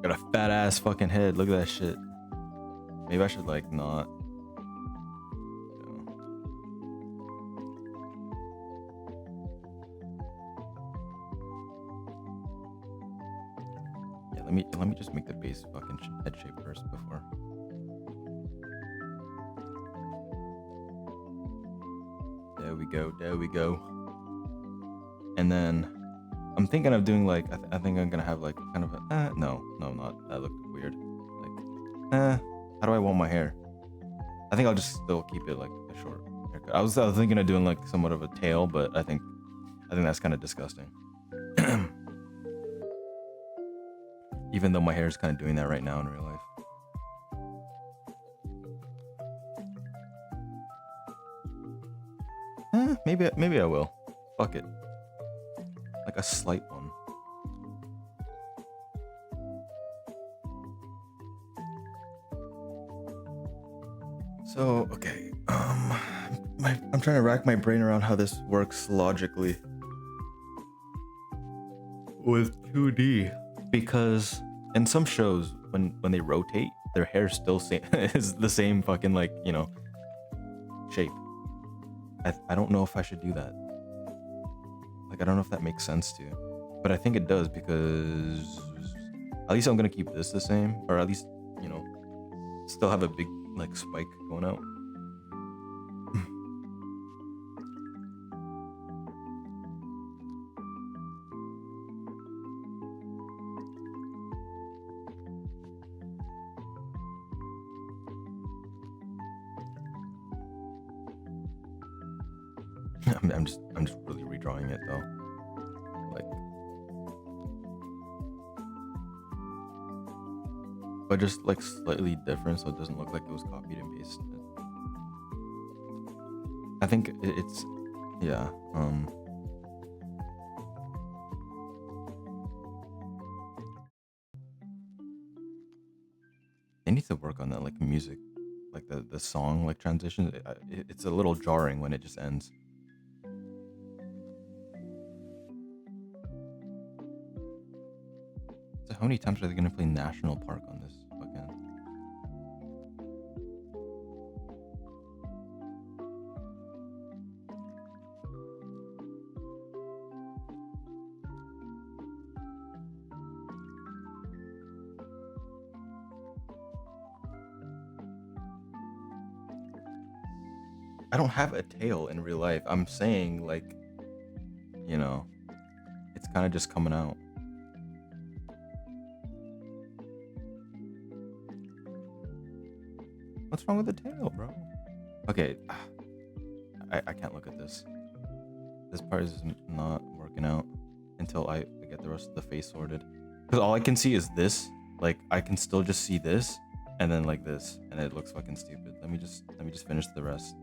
Got a fat ass fucking head. Look at that shit. Maybe I should like not. Let me just make the base fucking head shape first before. There we go. There we go. And then I'm thinking of doing like I think I'm gonna have like kind of a no I'm not. That looked weird. Like how do I want my hair? I think I'll just still keep it like a short haircut. I was thinking of doing like somewhat of a tail, but I think that's kind of disgusting. Even though my hair is kind of doing that right now in real life. Maybe I will. Fuck it. Like a slight one. So okay, I'm trying to rack my brain around how this works logically with 2D, because in some shows when they rotate, their hair still is the same fucking, like, you know, shape. I don't know if I should do that. Like, I don't know if that makes sense to you, but I think it does, because at least I'm gonna keep this the same, or at least, you know, still have a big, like, spike going out. I'm just really redrawing it though. Like, but just like slightly different, so it doesn't look like it was copied and pasted. I think it's, yeah. They need to work on that, like, music, like the song, like, transition. It's a little jarring when it just ends. So how many times are they gonna play National Park on this fucking? I don't have a tail in real life. I'm saying, like, you know, it's kind of just coming out. What's wrong with the tail, bro? Okay, I can't look at this. This part is not working out until I get the rest of the face sorted. Because all I can see is this. Like, I can still just see this, and then like this, and it looks fucking stupid. Let me just finish the rest.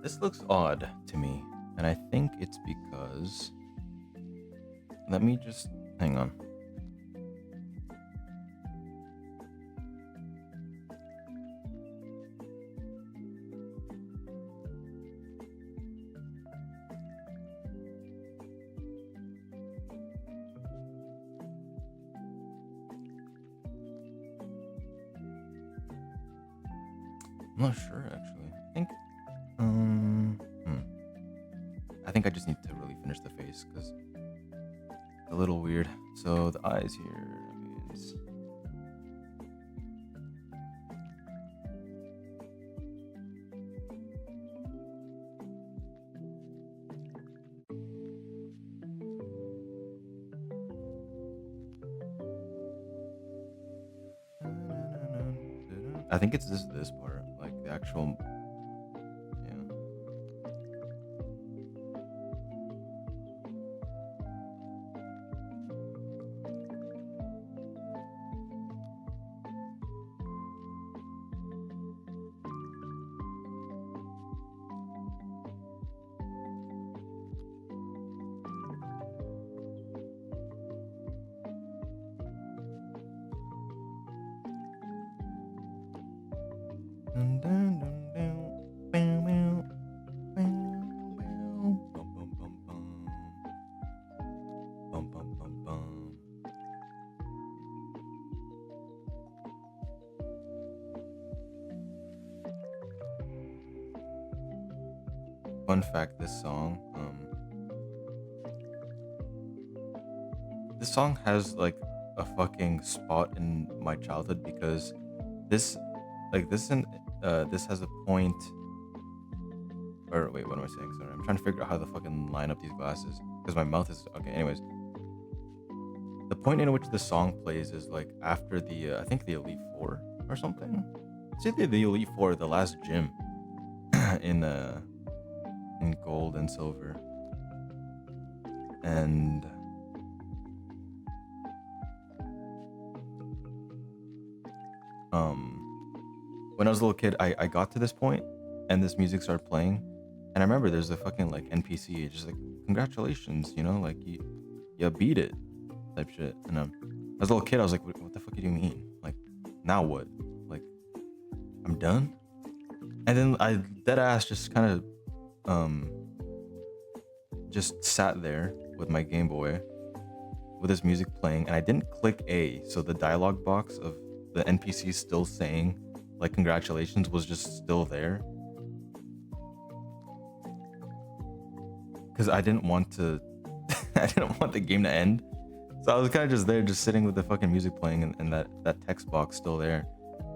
This looks odd to me, and I think it's because, let me just hang on. I'm not sure, actually. I think I just need to really finish the face, because it's a little weird. So the eyes here is, I think it's this part, like the actual, yeah. Fun fact, this song has like a fucking spot in my childhood, because this, like, this this has a point. Or wait, what am I saying? Sorry, I'm trying to figure out how to fucking line up these glasses because my mouth is okay. Anyways, the point in which the song plays is like after the I think the Elite Four or something. It's either the Elite Four, or the last gym in gold and silver, and when I was a little kid, I got to this point and this music started playing, and I remember there's a fucking like NPC just like congratulations, you know, like you beat it type shit. And as a little kid, I was like, what the fuck do you mean? Like, now what? Like, I'm done? And then I dead ass just kind of just sat there with my Game Boy with this music playing, and I didn't click A, so the dialogue box of the NPC still saying like congratulations was just still there, because I didn't want to I didn't want the game to end. So I was kind of just there, just sitting with the fucking music playing, and that text box still there,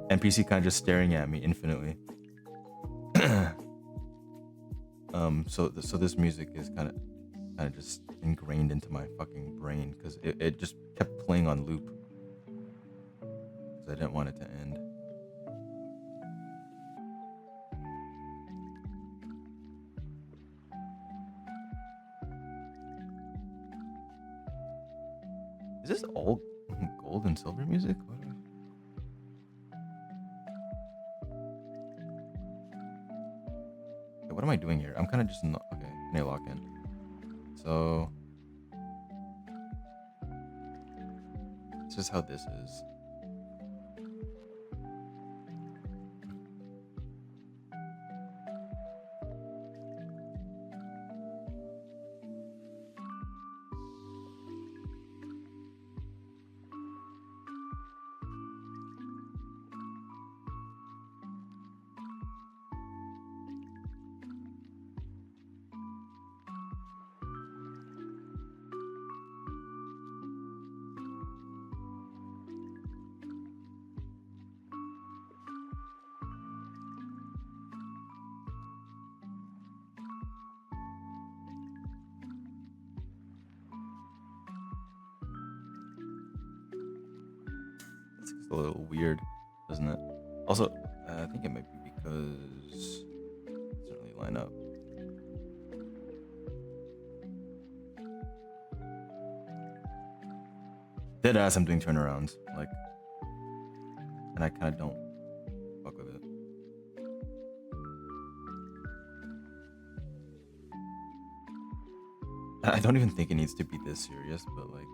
NPC kind of just staring at me infinitely. So this music is kind of just ingrained into my fucking brain because it just kept playing on loop because I didn't want it to end. Is this all gold and silver music? What am I doing here? I'm kind of just not okay. I need to lock in. So this is how this is. It's a little weird, doesn't it? Also, I think it might be because it doesn't really line up. Deadass, I'm doing turnarounds, like, and I kind of don't fuck with it. I don't even think it needs to be this serious, but like,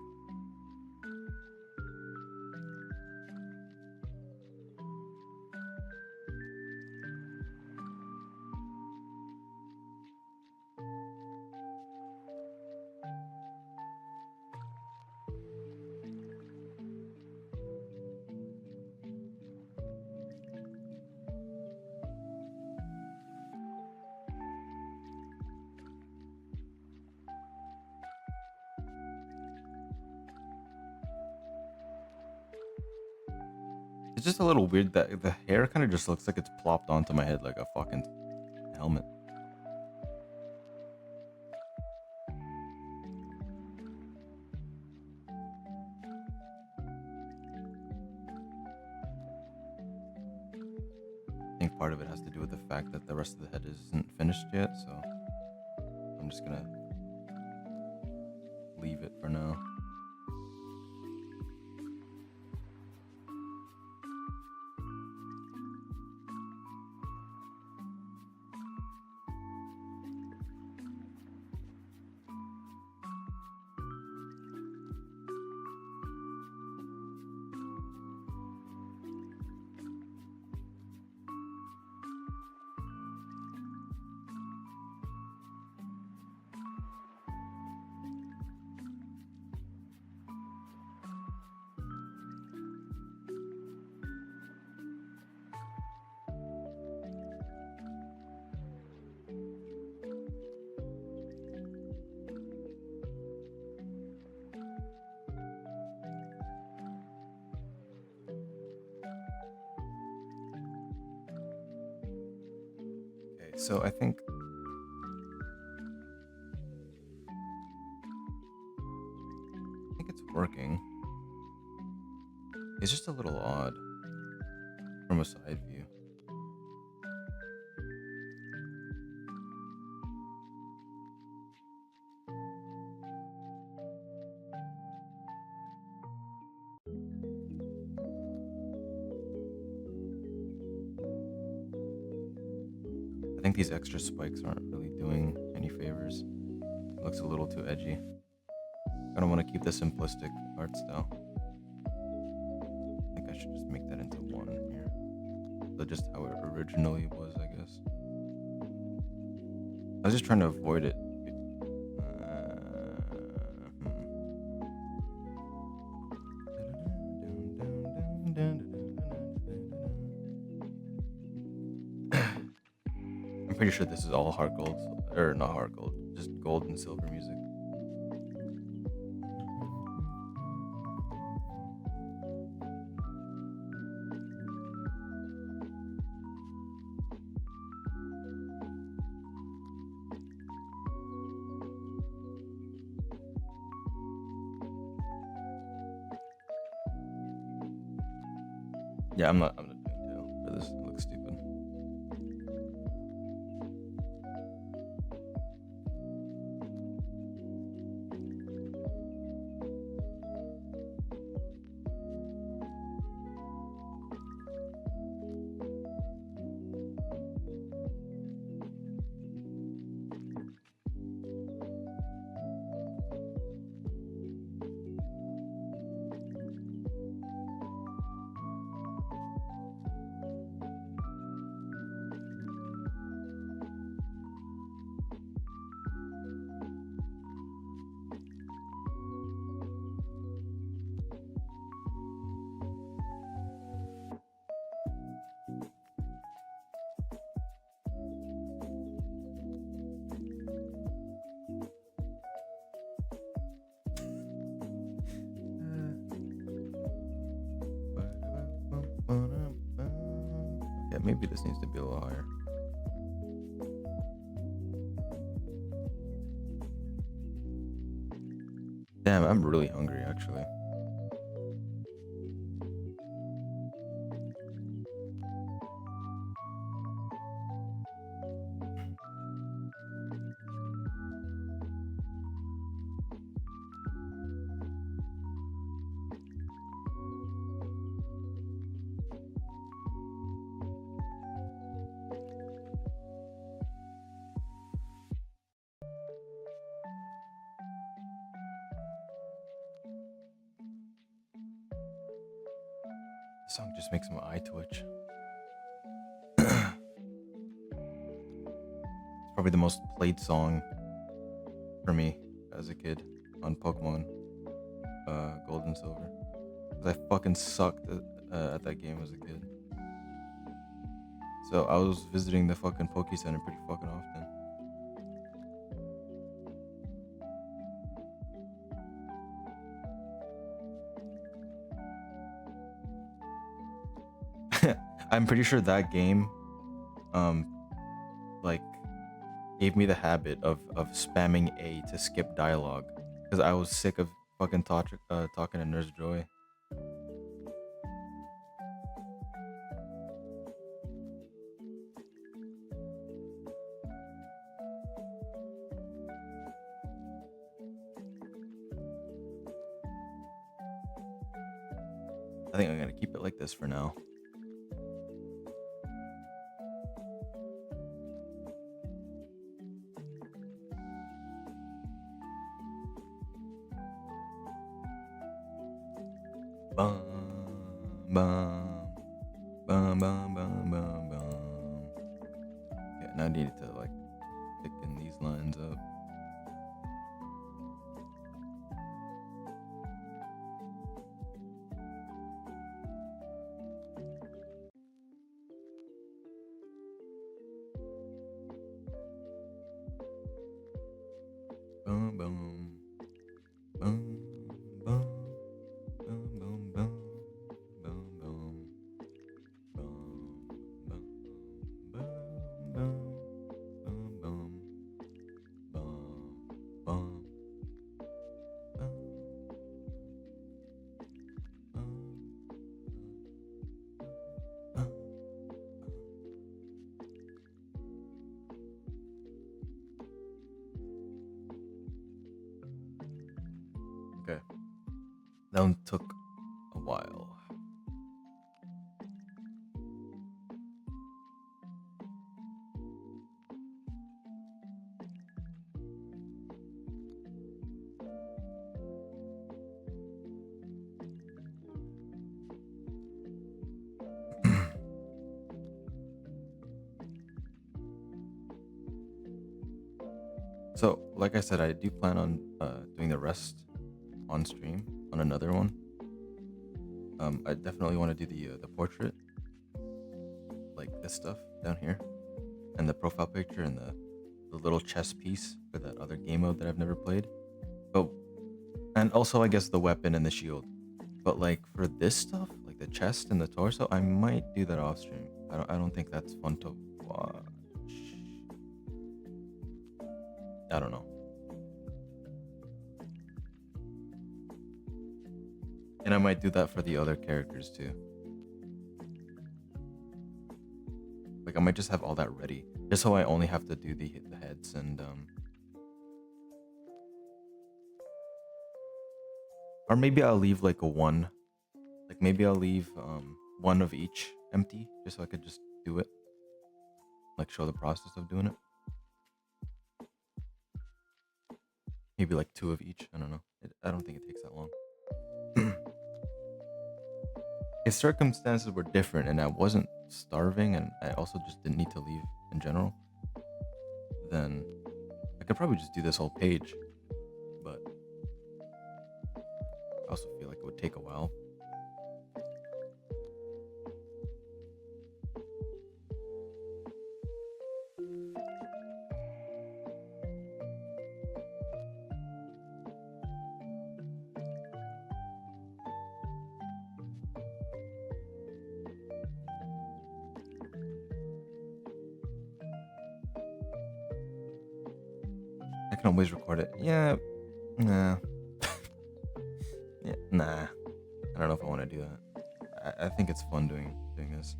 it's just a little weird that the hair kind of just looks like it's plopped onto my head like a fucking helmet. I think part of it has to do with the fact that the rest of the head isn't finished yet, so I'm just gonna leave it for now. Okay, so I think it's working. It's just a little odd from a side view. I think these extra spikes aren't really doing any favors. It looks a little too edgy. I don't want to keep the simplistic art style. I think I should just make that into one here. So just how it originally was, I guess. I was just trying to avoid it. I'm pretty sure this is all hard gold, or not hard gold, just gold and silver music. Yeah, I'm not doing tail for this. It looks stupid. Yeah, maybe this needs to be a little higher. Damn, I'm really hungry actually. This song just makes my eye twitch. It's probably the most played song for me as a kid on Pokemon Gold and Silver. Because I fucking sucked at that game as a kid. So I was visiting the fucking Poke Center pretty fucking often. I'm pretty sure that game, like, gave me the habit of spamming A to skip dialogue because I was sick of fucking talking to Nurse Joy. I think I'm gonna keep it like this for now. Bum, bum, bum, bum, bum, bum, bum. Yeah, now I need to like thicken these lines up. Boom, boom, boom, boom, boom, boom, boom, boom, boom, boom, boom, boom, boom. Okay. That one took a while. So, like I said, I do plan on doing the rest on stream on another one. I definitely want to do the portrait, like this stuff down here, and the profile picture, and the little chess piece for that other game mode that I've never played. Oh, and also I guess the weapon and the shield. But like for this stuff, like the chest and the torso, I might do that off stream. I don't think that's fun to watch. I don't know. And I might do that for the other characters too. Like I might just have all that ready, just so I only have to do the heads and or maybe I'll leave like a one, like maybe I'll leave one of each empty, just so I could just do it, like show the process of doing it. Maybe like two of each. I don't know. I don't think it takes that long. If circumstances were different and I wasn't starving and I also just didn't need to leave in general, then I could probably just do this whole page. But I also feel like it would take a while. I can always record it. Yeah, nah. Yeah, nah. I don't know if I want to do that. I think it's fun doing this.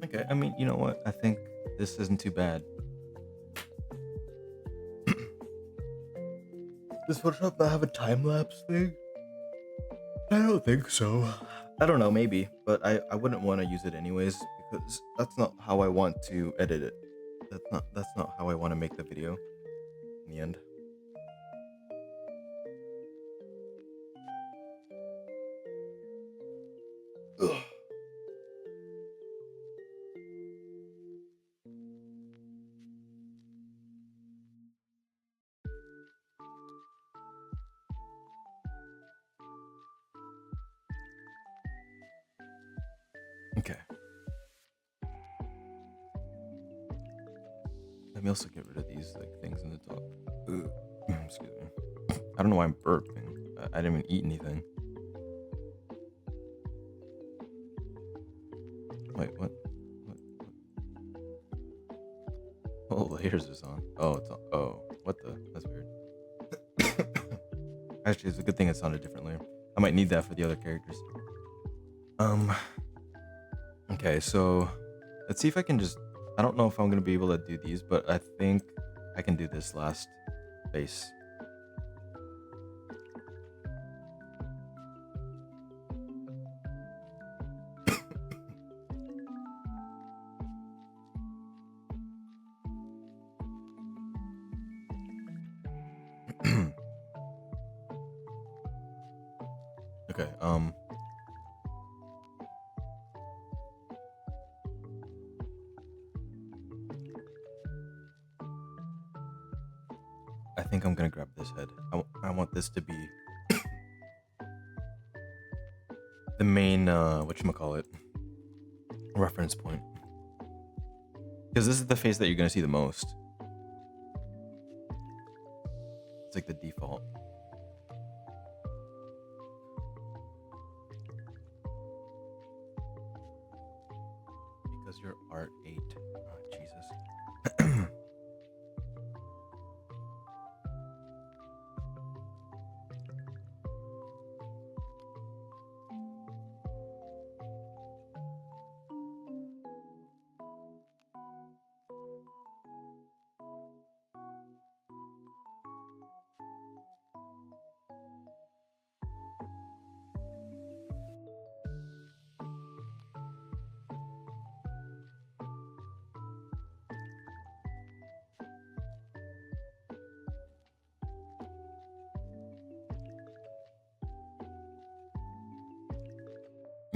Okay, I mean, you know what? I think this isn't too bad. Does Photoshop not have a time lapse thing? I don't think so. I don't know, maybe, but I wouldn't want to use it anyways because that's not how I want to edit it. That's not how I want to make the video in the end. Ugh. Okay. Let me also get rid of these like things in the top. Ugh. Excuse me. I don't know why I'm burping. I didn't even eat anything. Wait, what? What layers is on? Oh, it's on. Oh, what the? That's weird. Actually, it's a good thing it's on a different layer. I might need that for the other characters. Okay, so let's see if I can just. I don't know if I'm gonna be able to do these, but I think I can do this last base. Okay. I think I'm gonna grab this head. I want this to be the main whatchamacallit reference point. Because this is the face that you're gonna see the most. It's like the default. Because you're R8. Oh, Jesus.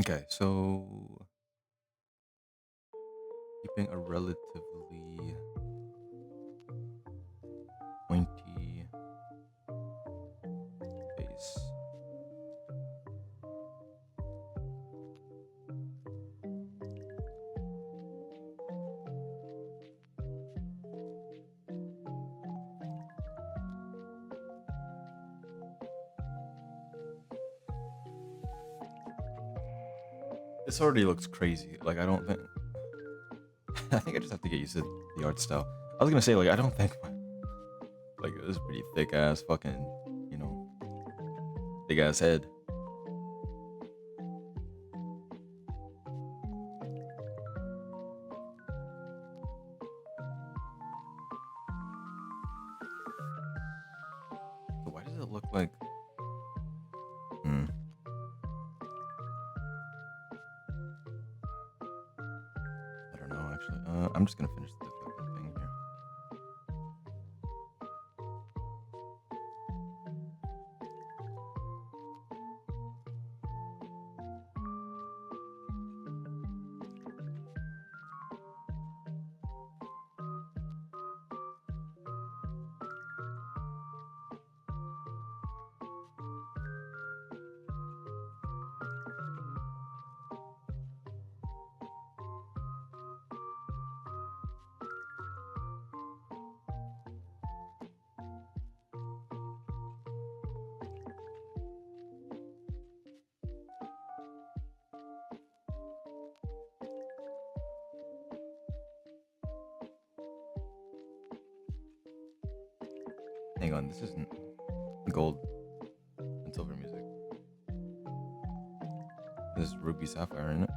Okay, so keeping a relatively pointy face. This already looks crazy. Like, I don't think. I think I just have to get used to the art style. I was gonna say, like, I don't think. Like, this is pretty thick ass fucking, you know, big ass head. So why does it look like. Hmm. I don't know, actually. I'm just gonna finish the fucking thing here. Hang on, this isn't gold and silver music. This is Ruby Sapphire, isn't it?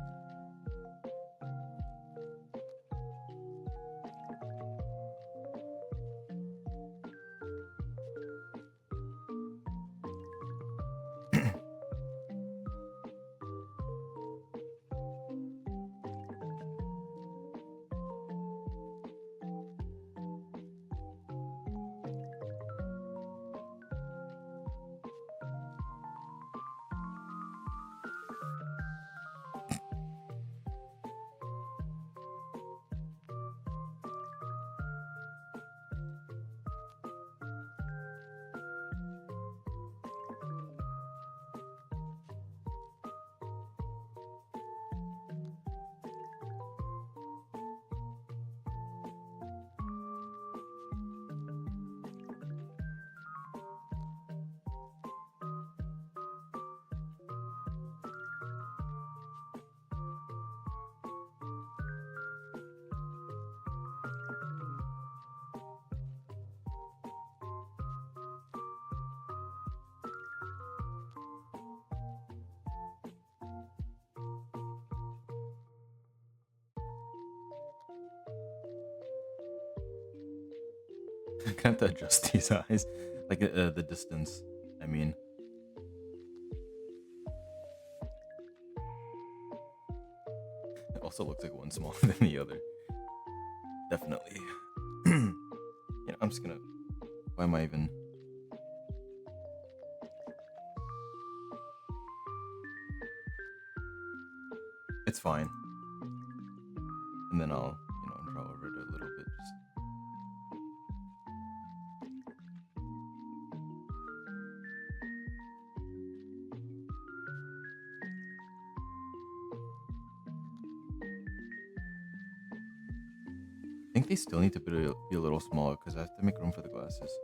I have to adjust these eyes, like the distance. I mean, it also looks like one smaller than the other. Definitely. Yeah, I'm just gonna. Why am I even? It's fine. And then I'll, draw over it a little bit. Just think they still need to be a little smaller because I have to make room for the glasses.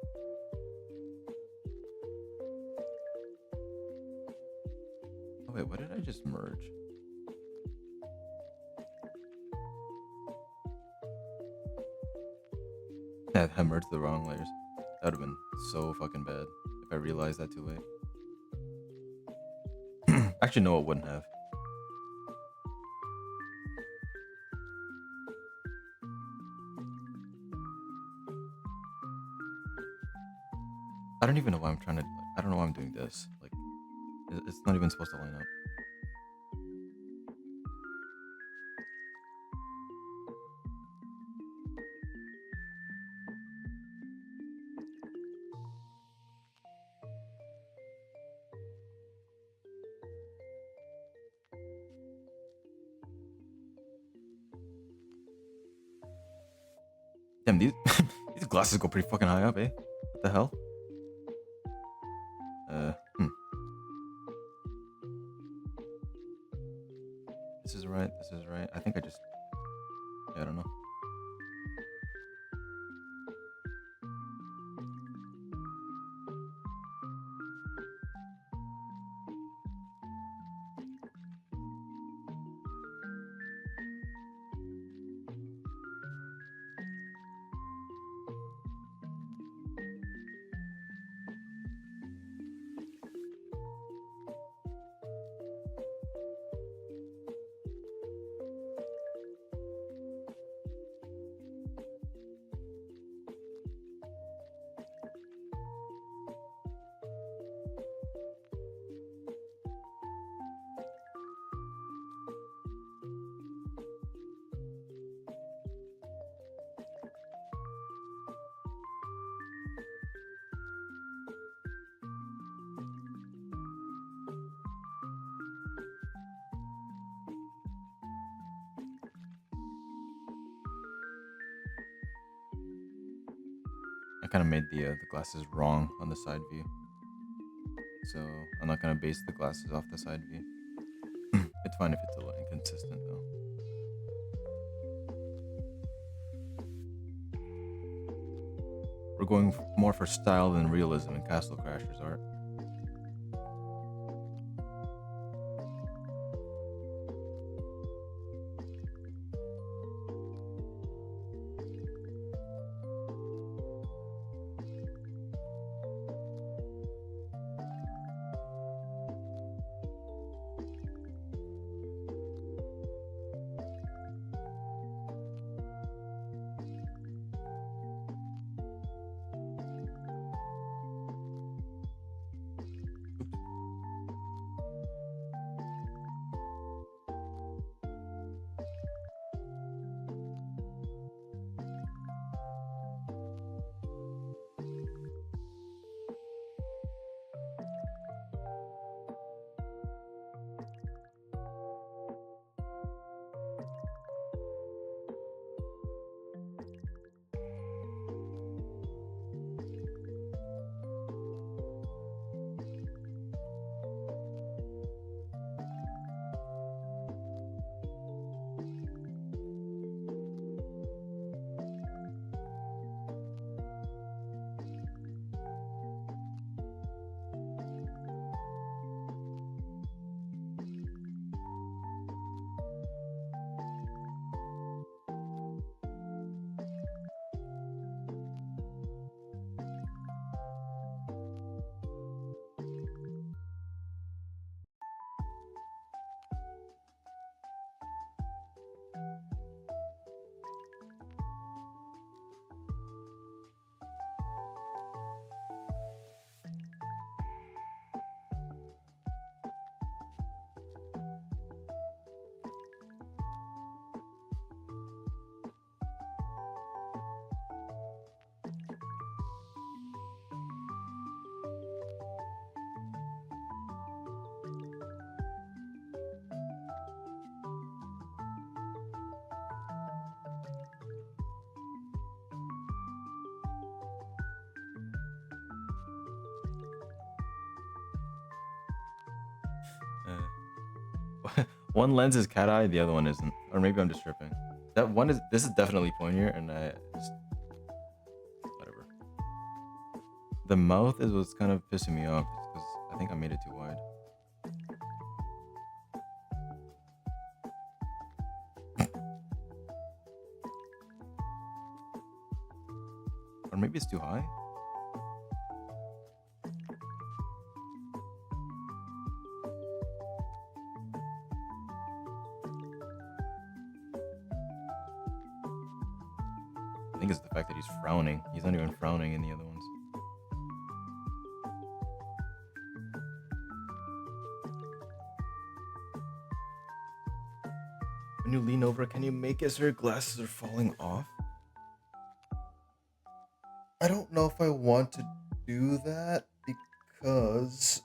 Oh wait, what did I just merge? Yeah, I merged the wrong layers. That would have been so fucking bad if I realized that too late. Actually, no, it wouldn't have. I don't even know why I'm trying to. I don't know why I'm doing this. Like, it's not even supposed to line up. Damn, these these glasses go pretty fucking high up, eh? What the hell? Hmm. This is right. This is right. I think I just. Yeah, I don't know. I kind of made the glasses wrong on the side view, so I'm not gonna base the glasses off the side view. It's fine if it's a little inconsistent though. We're going more for style than realism in Castle Crashers art. One lens is cat eye, the other one isn't. Or maybe I'm just tripping. That one is this is definitely pointier, and I just whatever. The mouth is what's kind of pissing me off because I think I made it too wide. Or maybe it's too high. I think it's the fact that he's frowning. He's not even frowning in the other ones. When you lean over, can you make it so your glasses are falling off? I don't know if I want to do that because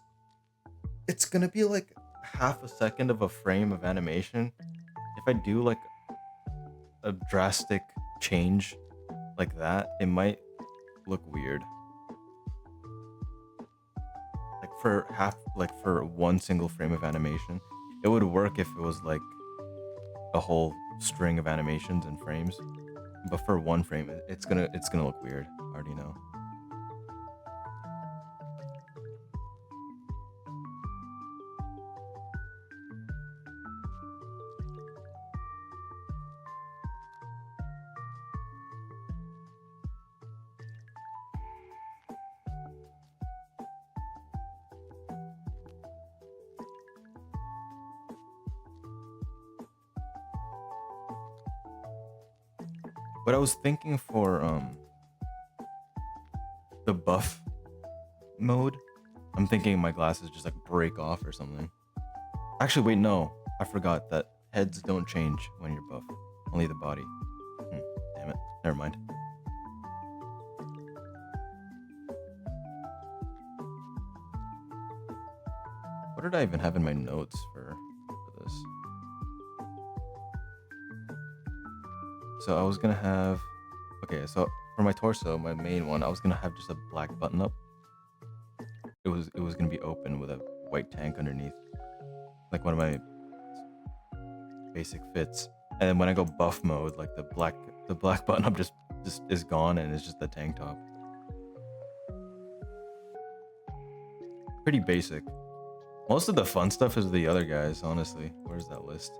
it's gonna be like half a second of a frame of animation. If I do like a drastic change like that, it might look weird. Like for one single frame of animation, it would work if it was like a whole string of animations and frames. But for one frame, it's gonna look weird. I already know. But I was thinking for the buff mode, I'm thinking my glasses just like break off or something. Actually, wait, no, I forgot that heads don't change when you're buff, only the body. Damn it, never mind. What did I even have in my notes for this? So I was gonna have, okay, so for my torso, my main one, I was gonna have just a black button up. It was gonna be open with a white tank underneath, like one of my basic fits. And then when I go buff mode, like the black button up just is gone and it's just the tank top. Pretty basic. Most of the fun stuff is the other guys, honestly. Where's that list?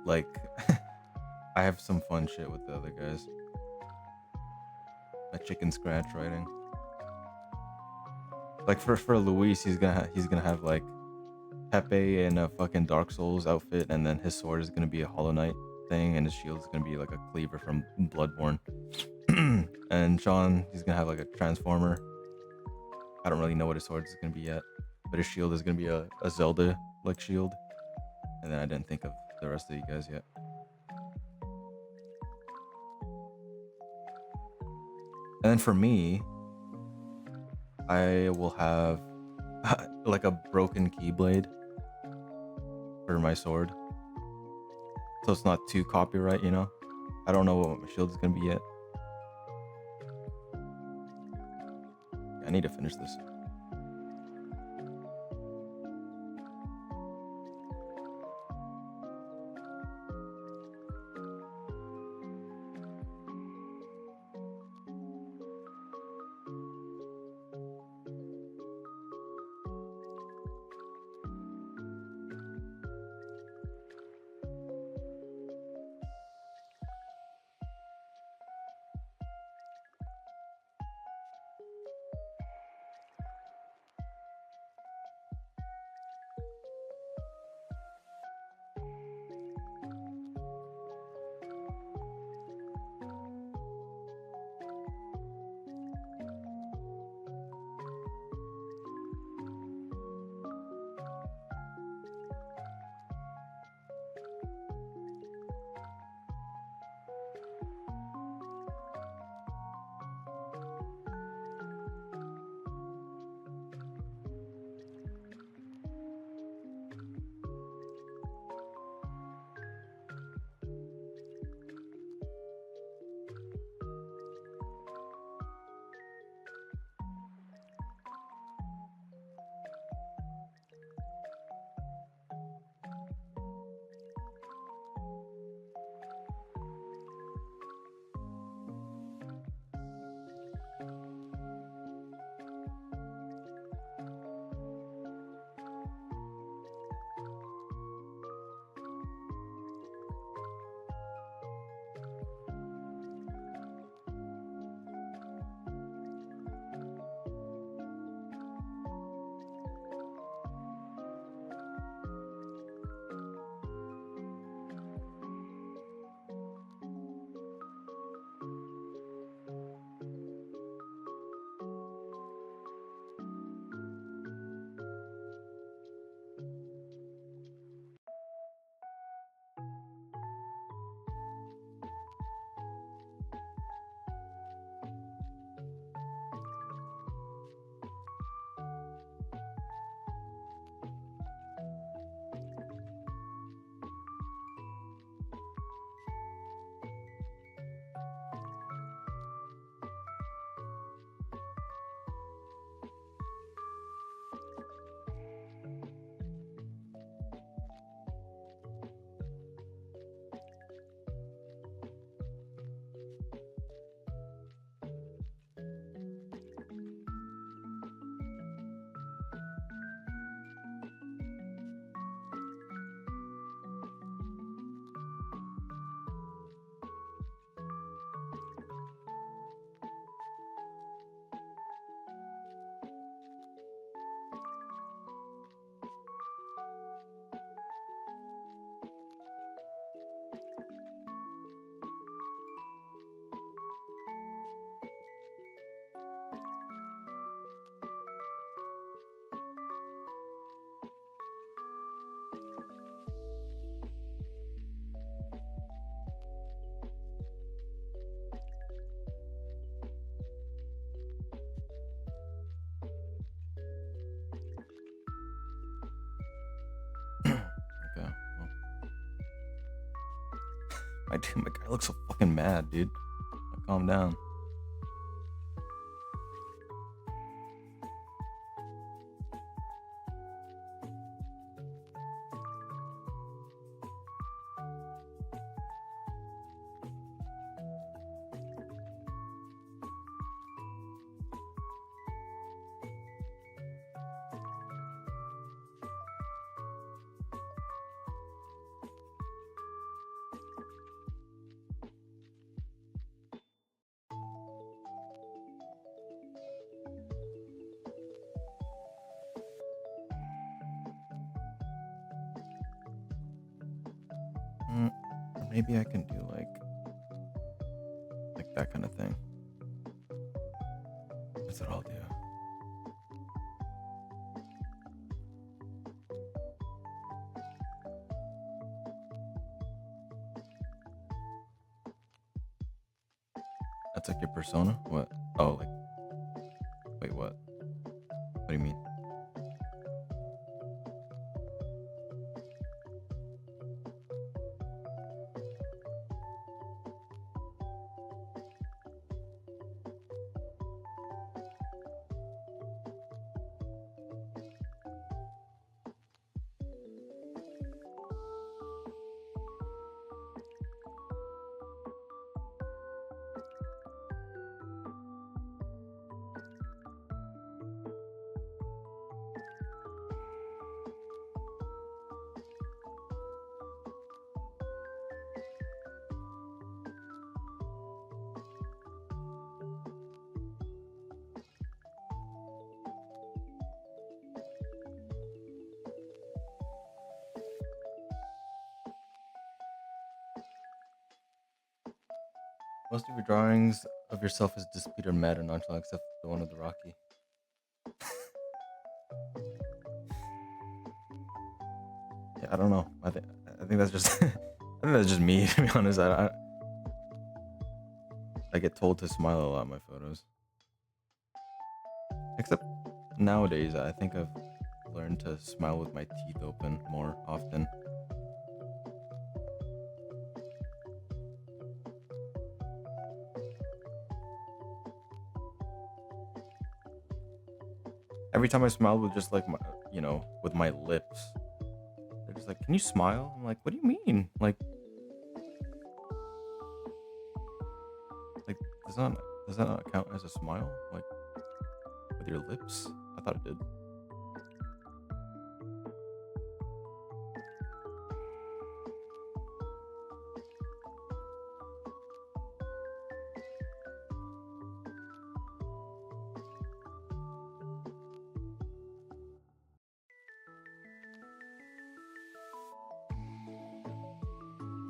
Like, I have some fun shit with the other guys. My chicken scratch writing. Like for Luis, he's gonna have like Pepe in a fucking Dark Souls outfit, and then his sword is gonna be a Hollow Knight thing, and his shield is gonna be like a cleaver from Bloodborne. And Sean, he's gonna have like a transformer. I don't really know what his sword is gonna be yet, but his shield is gonna be a Zelda like shield. And then I didn't think of the rest of you guys yet. And then for me, I will have like a broken keyblade for my sword, so it's not too copyright, you know. I don't know what my shield is gonna be yet. I need to finish this. My guy looks so fucking mad, dude. Like, calm down. Maybe I can do like that kind of thing. That's what I'll do. That's like your persona? What? Oh, like, wait, what? What do you mean? Most of your drawings of yourself is displeased or mad or nonchalant, except the one with the Rocky. Yeah, I don't know. I think that's just I think that's just me, to be honest. I get told to smile a lot in my photos. Except nowadays, I think I've learned to smile with my teeth open more often. Every time I smile with just like my, with my lips, they're just like, "Can you smile?" I'm like, "What do you mean? Like, does that not count as a smile? Like, with your lips? I thought it did."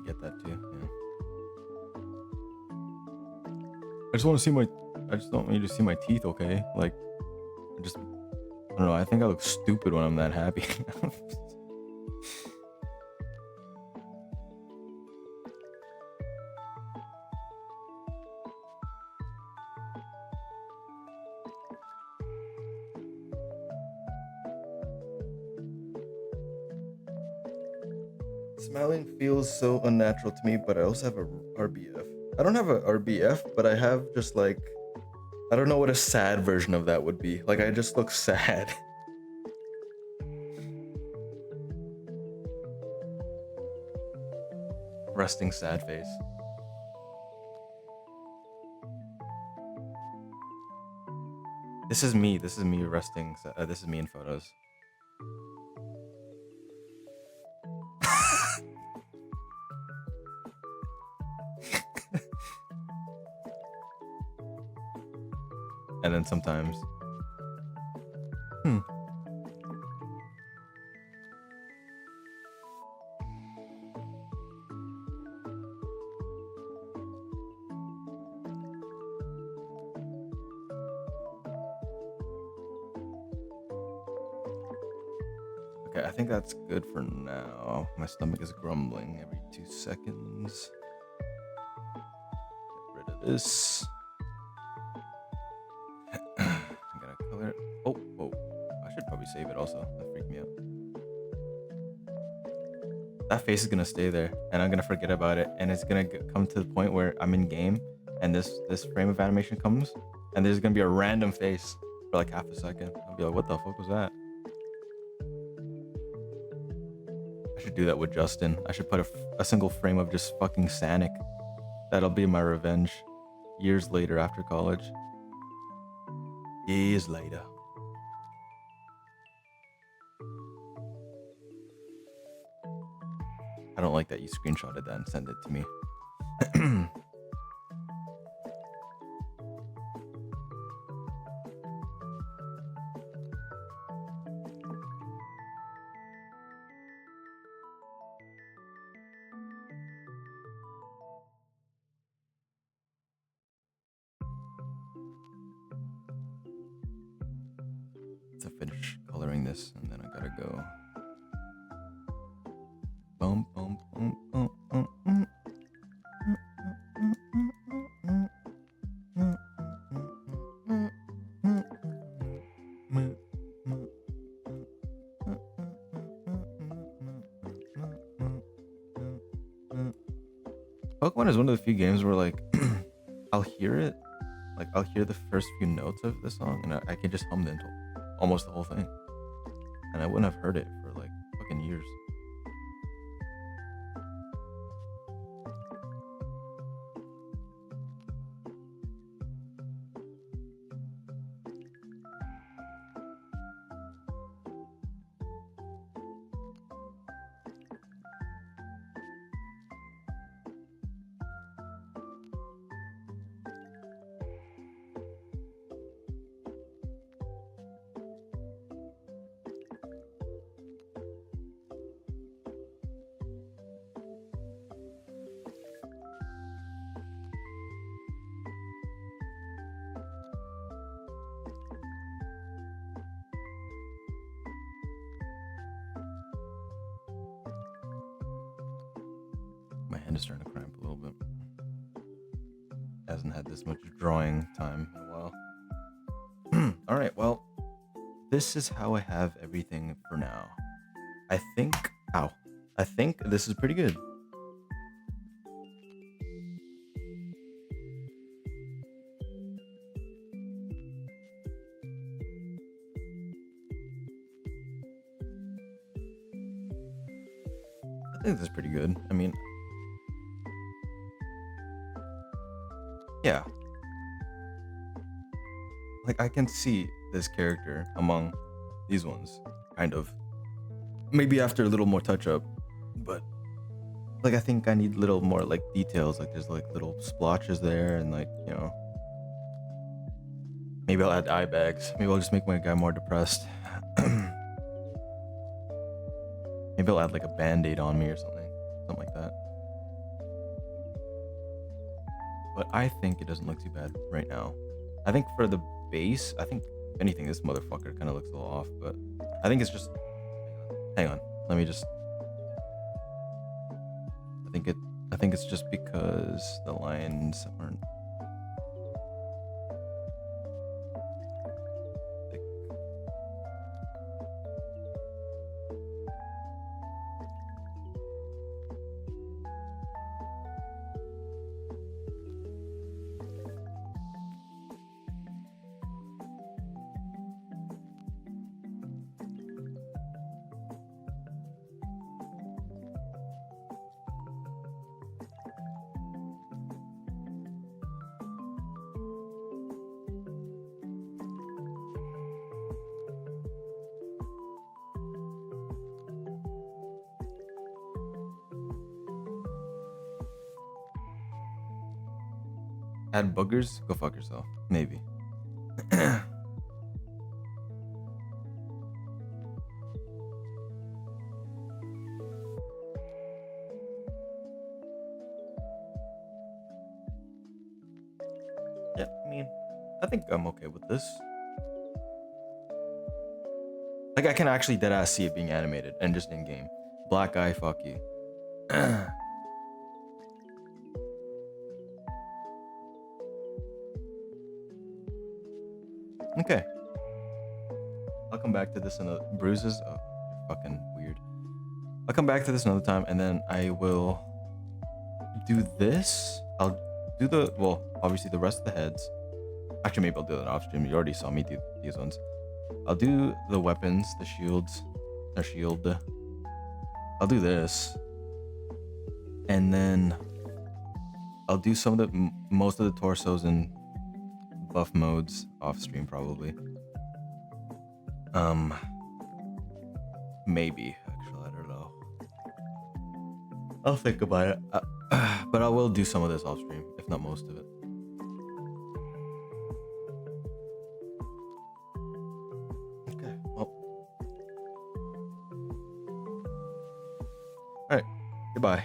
Get that too. Yeah. I just want to see my. I just don't want you to see my teeth, okay? Like, I don't know. I think I look stupid when I'm that happy. Smiling feels so unnatural to me, but I also have a RBF. I don't have a RBF, but I have just like, I don't know what a sad version of that would be. Like, I just look sad. Resting sad face. This is me. This is me resting. This is me in photos. And then sometimes. Okay, I think that's good for now. My stomach is grumbling every 2 seconds. Get rid of this. I'm gonna color it. Oh, I should probably save it also. That freaked me out. that face is gonna stay there, and I'm gonna forget about it, and it's gonna come to the point where I'm in game, and this frame of animation comes, and there's gonna be a random face for like half a second. I'll be like, what the fuck was that? I should do that with Justin. I should put a single frame of just fucking Sanic. That'll be my revenge. Years later after college. Years later. I don't like that you screenshotted that and sent it to me. To finish coloring this, and then I gotta go. Boom, boom, boom, boom, boom, boom. Pokemon is one of the few games where like I'll hear it, like I'll hear the first few notes of the song, and I can just hum the almost the whole thing, and I wouldn't have heard it for like fucking years. My hand is starting to cramp a little bit. Hasn't had this much drawing time in a while. All right, well, this is how I have everything for now. I think, I think this is pretty good. I think this is pretty good. I mean, yeah. Like, I can see this character among these ones, kind of. Maybe after a little more touch up, but like, I think I need little more like details. Like, there's like little splotches there, and like, you know, maybe I'll add eye bags. Maybe I'll just make my guy more depressed. Maybe I'll add like a band-aid on me or something like that. But I think it doesn't look too bad right now. I think for the base, I think if anything, this motherfucker kind of looks a little off, but I think it's just, hang on, let me just, I think it's just because the lines aren't thick. Add boogers? Go fuck yourself. Maybe. Yeah, I mean, I think I'm okay with this. Like, I can actually deadass see it being animated and just in game. Black eye, fuck you. Okay. I'll come back to this in the bruises. Oh, you're fucking weird. I'll come back to this another time, and then I will do this. I'll do the, well, obviously the rest of the heads. Actually, maybe I'll do it off stream. You already saw me do these ones. I'll do the weapons, the shields, or shield. I'll do this, and then I'll do some of the most of the torsos and buff modes off stream probably. Maybe actually, I don't know. I'll think about it. But I will do some of this off stream, if not most of it. Okay, well. Alright, goodbye.